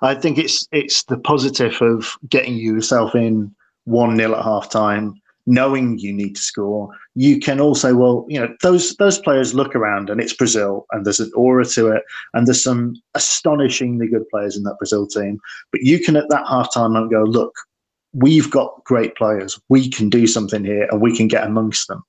I think it's the positive of getting yourself in 1-0 at half time, knowing you need to score. You can also, those players look around and it's Brazil and there's an aura to it and there's some astonishingly good players in that Brazil team. But you can at that halftime and go, look, we've got great players. We can do something here and we can get amongst them.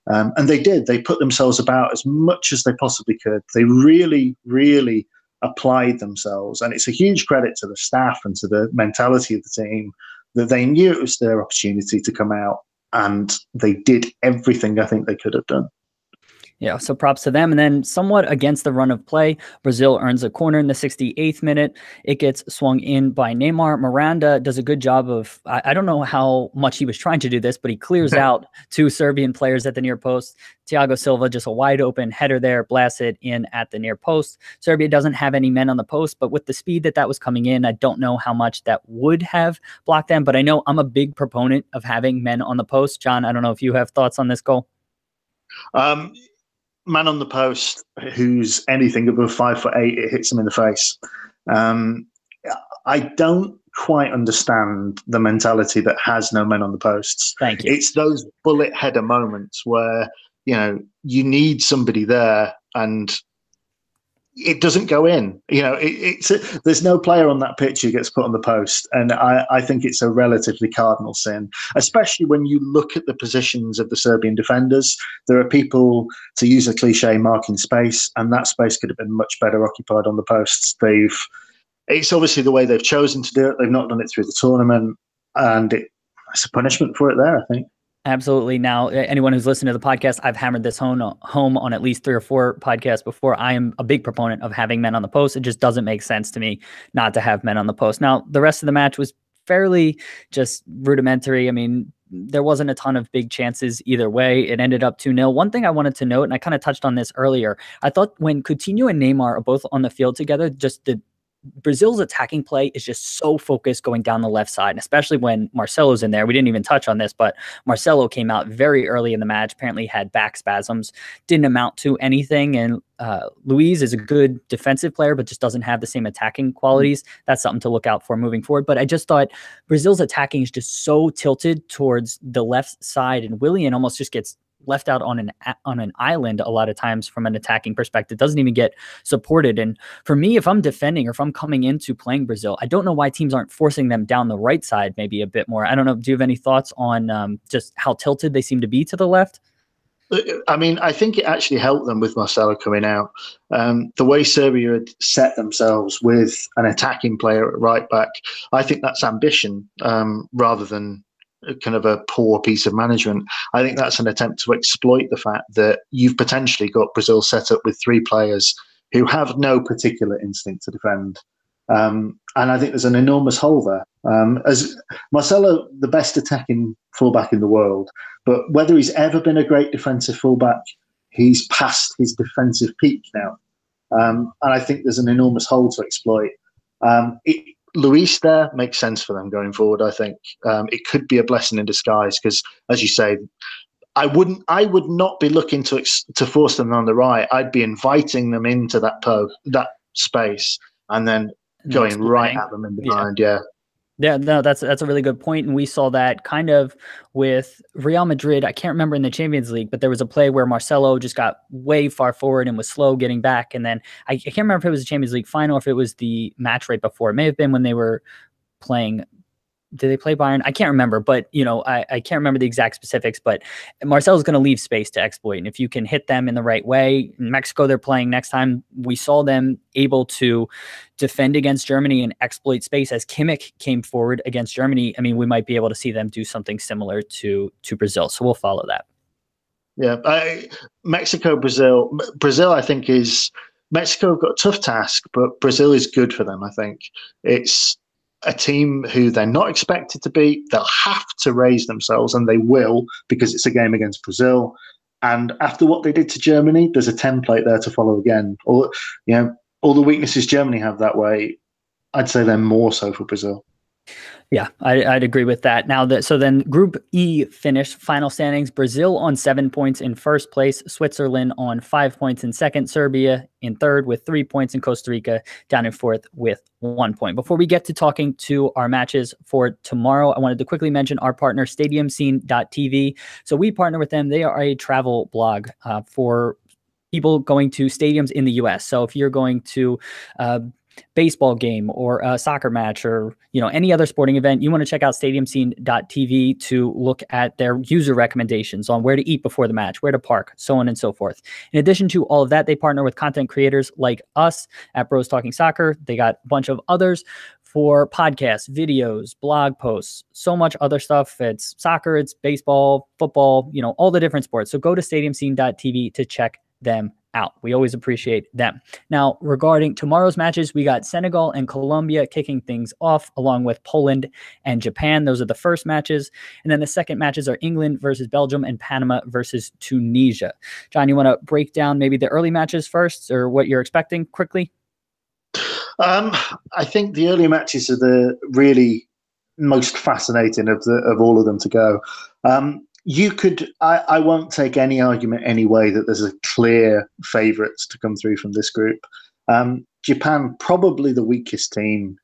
And they did. They put themselves about as much as they possibly could. They really, really applied themselves. And it's a huge credit to the staff and to the mentality of the team that they knew it was their opportunity to come out. And they did everything I think they could have done. Yeah, so props to them. And then somewhat against the run of play, Brazil earns a corner in the 68th minute. It gets swung in by Neymar. Miranda does a good job of, I don't know how much he was trying to do this, but he clears out two Serbian players at the near post. Thiago Silva, just a wide open header there, blasts it in at the near post. Serbia doesn't have any men on the post, but with the speed that was coming in, I don't know how much that would have blocked them. But I know I'm a big proponent of having men on the post. John, I don't know if you have thoughts on this goal. Man on the post who's anything above 5'8", it hits him in the face. I don't quite understand the mentality that has no men on the posts. Thank you. It's those bullet header moments where you need somebody there and it doesn't go in. There's no player on that pitch who gets put on the post, and I think it's a relatively cardinal sin, especially when you look at the positions of the Serbian defenders. There are people, to use a cliche, marking space, and that space could have been much better occupied on the posts. It's obviously the way they've chosen to do it. They've not done it through the tournament, and it's a punishment for it there, I think. Absolutely. Now, anyone who's listened to the podcast, I've hammered this home on at least 3 or 4 podcasts before. I am a big proponent of having men on the post. It just doesn't make sense to me not to have men on the post. Now, the rest of the match was fairly just rudimentary. I mean, there wasn't a ton of big chances either way. It ended up 2-0. One thing I wanted to note, and I kind of touched on this earlier, I thought when Coutinho and Neymar are both on the field together, just Brazil's attacking play is just so focused going down the left side, and especially when Marcelo's in there. We didn't even touch on this, but Marcelo came out very early in the match, apparently had back spasms, didn't amount to anything. And Luiz is a good defensive player, but just doesn't have the same attacking qualities. That's something to look out for moving forward. But I just thought Brazil's attacking is just so tilted towards the left side, and Willian almost just gets left out on an island a lot of times from an attacking perspective, doesn't even get supported. And for me, if I'm defending or if I'm coming into playing Brazil, I don't know why teams aren't forcing them down the right side maybe a bit more. I don't know. Do you have any thoughts on just how tilted they seem to be to the left? I mean, I think it actually helped them with Marcelo coming out. The way Serbia had set themselves with an attacking player at right back, I think that's ambition rather than kind of a poor piece of management. I think that's an attempt to exploit the fact that you've potentially got Brazil set up with three players who have no particular instinct to defend. And I think there's an enormous hole there. As Marcelo, the best attacking fullback in the world, but whether he's ever been a great defensive fullback, he's past his defensive peak now. And I think there's an enormous hole to exploit. Luis there makes sense for them going forward, I think. It could be a blessing in disguise because, as you say, I would not be looking to force them on the right. I'd be inviting them into that space and then going right at them in behind. Yeah. Yeah, no, that's a really good point. And we saw that kind of with Real Madrid. I can't remember in the Champions League, but there was a play where Marcelo just got way far forward and was slow getting back. And then I can't remember if it was the Champions League final or if it was the match right before. It may have been when they were playing. Did they play Bayern? I can't remember, but I can't remember the exact specifics, but Marcelo's going to leave space to exploit. And if you can hit them in the right way, in Mexico, they're playing next time. We saw them able to defend against Germany and exploit space as Kimmich came forward against Germany. I mean, we might be able to see them do something similar to Brazil. So we'll follow that. Yeah. Mexico, Brazil, I think Mexico have got a tough task, but Brazil is good for them. I think it's a team who they're not expected to beat. They'll have to raise themselves, and they will, because it's a game against Brazil. And after what they did to Germany, there's a template there to follow again. All the weaknesses Germany have that way, I'd say they're more so for Brazil. Yeah, I'd agree with that. So then Group E finished final standings. Brazil on 7 points in first place, Switzerland on 5 points in second, Serbia in third with 3 points, and Costa Rica down in fourth with 1 point. Before we get to talking to our matches for tomorrow, I wanted to quickly mention our partner, StadiumScene.tv. So we partner with them. They are a travel blog for people going to stadiums in the U.S. So if you're going to baseball game or a soccer match or any other sporting event, you want to check out StadiumScene.tv to look at their user recommendations on where to eat before the match, where to park, so on and so forth. In addition to all of that, they partner with content creators like us at Bros Talking Soccer. They got a bunch of others for podcasts, videos, blog posts, so much other stuff. It's soccer, it's baseball, football, all the different sports. So go to StadiumScene.tv to check them out. We always appreciate them. Now, regarding tomorrow's matches, we got Senegal and Colombia kicking things off, along with Poland and Japan. Those are the first matches. And then the second matches are England versus Belgium and Panama versus Tunisia. John, you want to break down maybe the early matches first, or what you're expecting quickly? I think the early matches are the really most fascinating of all of them to go. I won't take any argument anyway that there's a clear favourites to come through from this group. Japan, probably the weakest team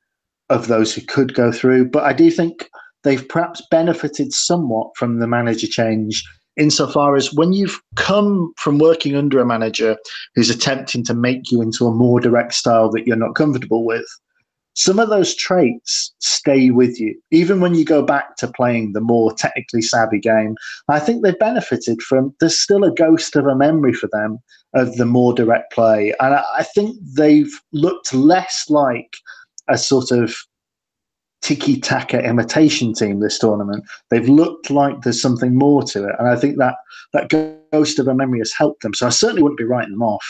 of those who could go through, but I do think they've perhaps benefited somewhat from the manager change, insofar as when you've come from working under a manager who's attempting to make you into a more direct style that you're not comfortable with, some of those traits stay with you, even when you go back to playing the more technically savvy game. I think they've benefited from, there's still a ghost of a memory for them of the more direct play. And I think they've looked less like a sort of tiki-taka imitation team this tournament. They've looked like there's something more to it. And I think that ghost of a memory has helped them. So I certainly wouldn't be writing them off.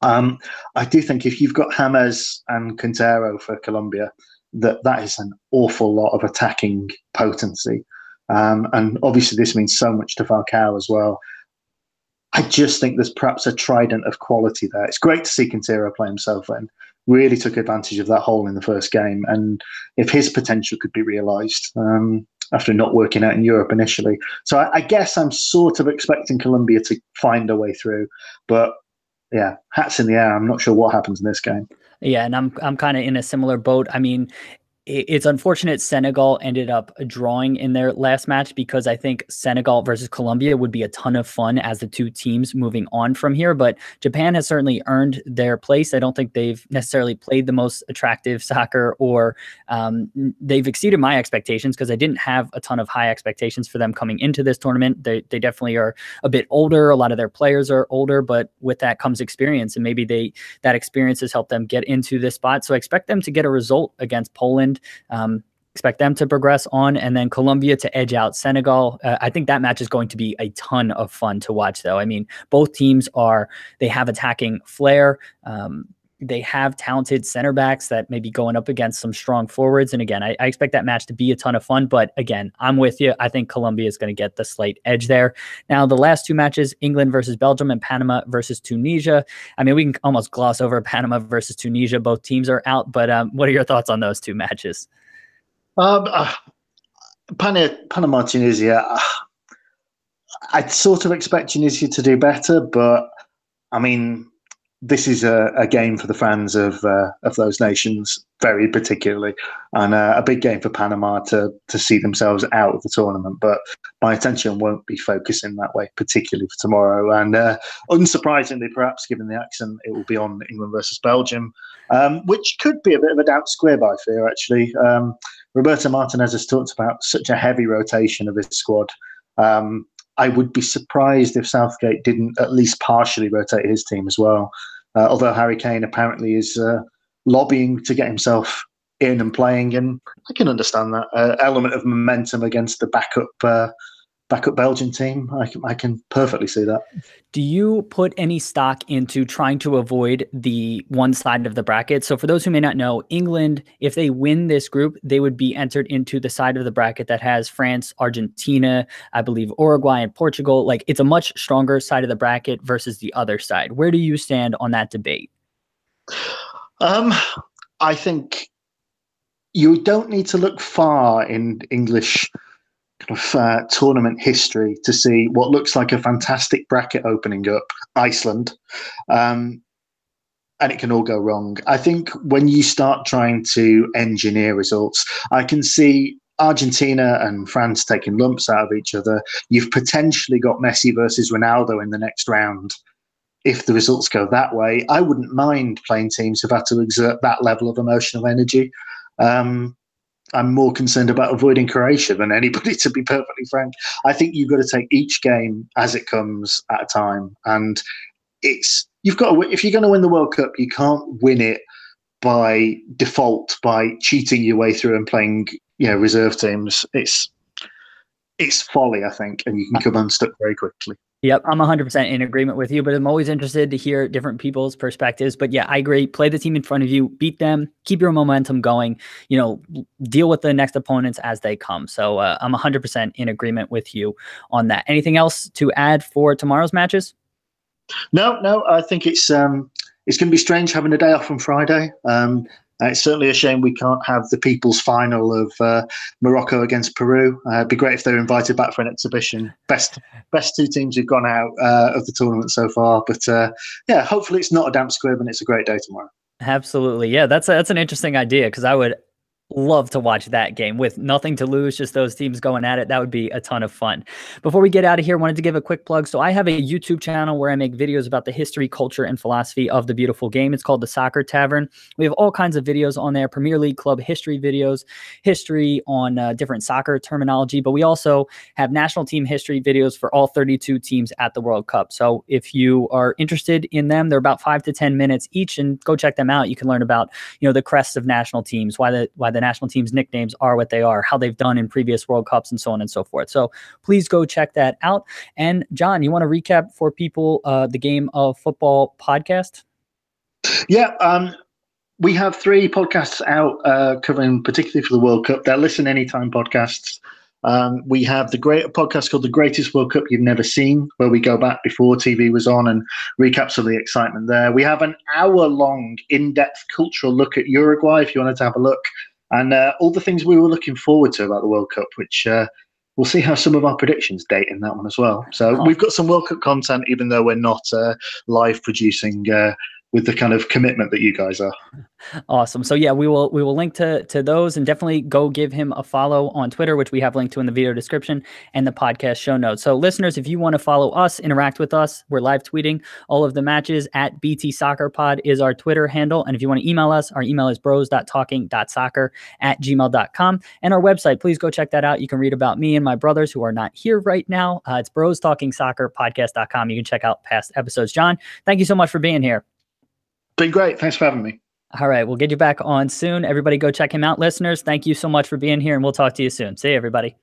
I do think if you've got James and Quintero for Colombia, that is an awful lot of attacking potency. And obviously this means so much to Falcao as well. I just think there's perhaps a trident of quality there. It's great to see Quintero play himself in. Really took advantage of that hole in the first game. And if his potential could be realised after not working out in Europe initially. So I guess I'm sort of expecting Colombia to find a way through. But yeah, hats in the air. I'm not sure what happens in this game. Yeah, and I'm kind of in a similar boat. I mean, it's unfortunate Senegal ended up drawing in their last match, because I think Senegal versus Colombia would be a ton of fun as the two teams moving on from here. But Japan has certainly earned their place. I don't think they've necessarily played the most attractive soccer, or they've exceeded my expectations, because I didn't have a ton of high expectations for them coming into this tournament. They definitely are a bit older. A lot of their players are older, but with that comes experience, and maybe that experience has helped them get into this spot. So I expect them to get a result against Poland. Expect them to progress on, and then Colombia to edge out Senegal. I think that match is going to be a ton of fun to watch, though. I mean, both teams they have attacking flair. They have talented center backs that may be going up against some strong forwards. And again, I expect that match to be a ton of fun. But again, I'm with you. I think Colombia is going to get the slight edge there. Now, the last two matches, England versus Belgium and Panama versus Tunisia. I mean, we can almost gloss over Panama versus Tunisia. Both teams are out. But what are your thoughts on those two matches? Panama, Tunisia. I'd sort of expect Tunisia to do better, but I mean, this is a game for the fans of those nations, very particularly, and a big game for Panama to see themselves out of the tournament. But my attention won't be focusing that way, particularly for tomorrow. And unsurprisingly, perhaps given the accent, it will be on England versus Belgium, which could be a bit of a doubt square, I fear, actually. Roberto Martinez has talked about such a heavy rotation of his squad. I would be surprised if Southgate didn't at least partially rotate his team as well. Although Harry Kane apparently is lobbying to get himself in and playing, and I can understand that element of momentum against the backup Belgian team. I can perfectly see that. Do you put any stock into trying to avoid the one side of the bracket? So for those who may not know, England, if they win this group, they would be entered into the side of the bracket that has France, Argentina, I believe Uruguay and Portugal. Like, it's a much stronger side of the bracket versus the other side. Where do you stand on that debate? I think you don't need to look far in English tournament history to see what looks like a fantastic bracket opening up, Iceland, and it can all go wrong. I think when you start trying to engineer results, I can see Argentina and France taking lumps out of each other. You've potentially got Messi versus Ronaldo in the next round. If the results go that way, I wouldn't mind playing teams who've had to exert that level of emotional energy. I'm more concerned about avoiding Croatia than anybody, to be perfectly frank. I think you've got to take each game as it comes at a time. And you've got to, if you're going to win the World Cup, you can't win it by default, by cheating your way through and playing, reserve teams. It's folly, I think, and you can come unstuck very quickly. Yep, I'm 100% in agreement with you, but I'm always interested to hear different people's perspectives. But yeah, I agree. Play the team in front of you, beat them, keep your momentum going, deal with the next opponents as they come. So I'm 100% in agreement with you on that. Anything else to add for tomorrow's matches? No, I think it's going to be strange having a day off on Friday. It's certainly a shame we can't have the people's final of Morocco against Peru. It'd be great if they were invited back for an exhibition. Best two teams who've gone out of the tournament so far. But yeah, hopefully it's not a damp squib and it's a great day tomorrow. Absolutely. Yeah, that's an interesting idea, because I would love to watch that game with nothing to lose, just those teams going at it. That would be a ton of fun. Before we get out of here, I wanted to give a quick plug. So I have a YouTube channel where I make videos about the history, culture, and philosophy of the beautiful game. It's called The Soccer Tavern. We have all kinds of videos on there, Premier League club history videos, history on different soccer terminology, but we also have national team history videos for all 32 teams at the World Cup. So if you are interested in them, they're about 5 to 10 minutes each, and go check them out. You can learn about, the crests of national teams, why the national teams' nicknames are what they are, how they've done in previous World Cups, and so on and so forth. So please go check that out. And John, you want to recap for people the Game of Football podcast? Yeah, we have 3 podcasts out covering particularly for the World Cup. They're listen anytime podcasts. We have the great podcast called The Greatest World Cup You've Never Seen, where we go back before TV was on and recap some of the excitement there. We have an hour-long in-depth cultural look at Uruguay, if you wanted to have a look. And all the things we were looking forward to about the World Cup, which we'll see how some of our predictions date in that one as well. So we've got some World Cup content, even though we're not live producing with the kind of commitment that you guys are. Awesome. So yeah, we will link to those, and definitely go give him a follow on Twitter, which we have linked to in the video description and the podcast show notes. So listeners, if you want to follow us, interact with us, we're live tweeting all of the matches at BT Soccer Pod is our Twitter handle. And if you want to email us, our email is bros.talking.soccer@gmail.com. And our website, please go check that out. You can read about me and my brothers who are not here right now. It's brostalkingsoccerpodcast.com. You can check out past episodes. John, thank you so much for being here. Been great. Thanks for having me. All right. We'll get you back on soon. Everybody go check him out. Listeners, thank you so much for being here, and we'll talk to you soon. See you, everybody.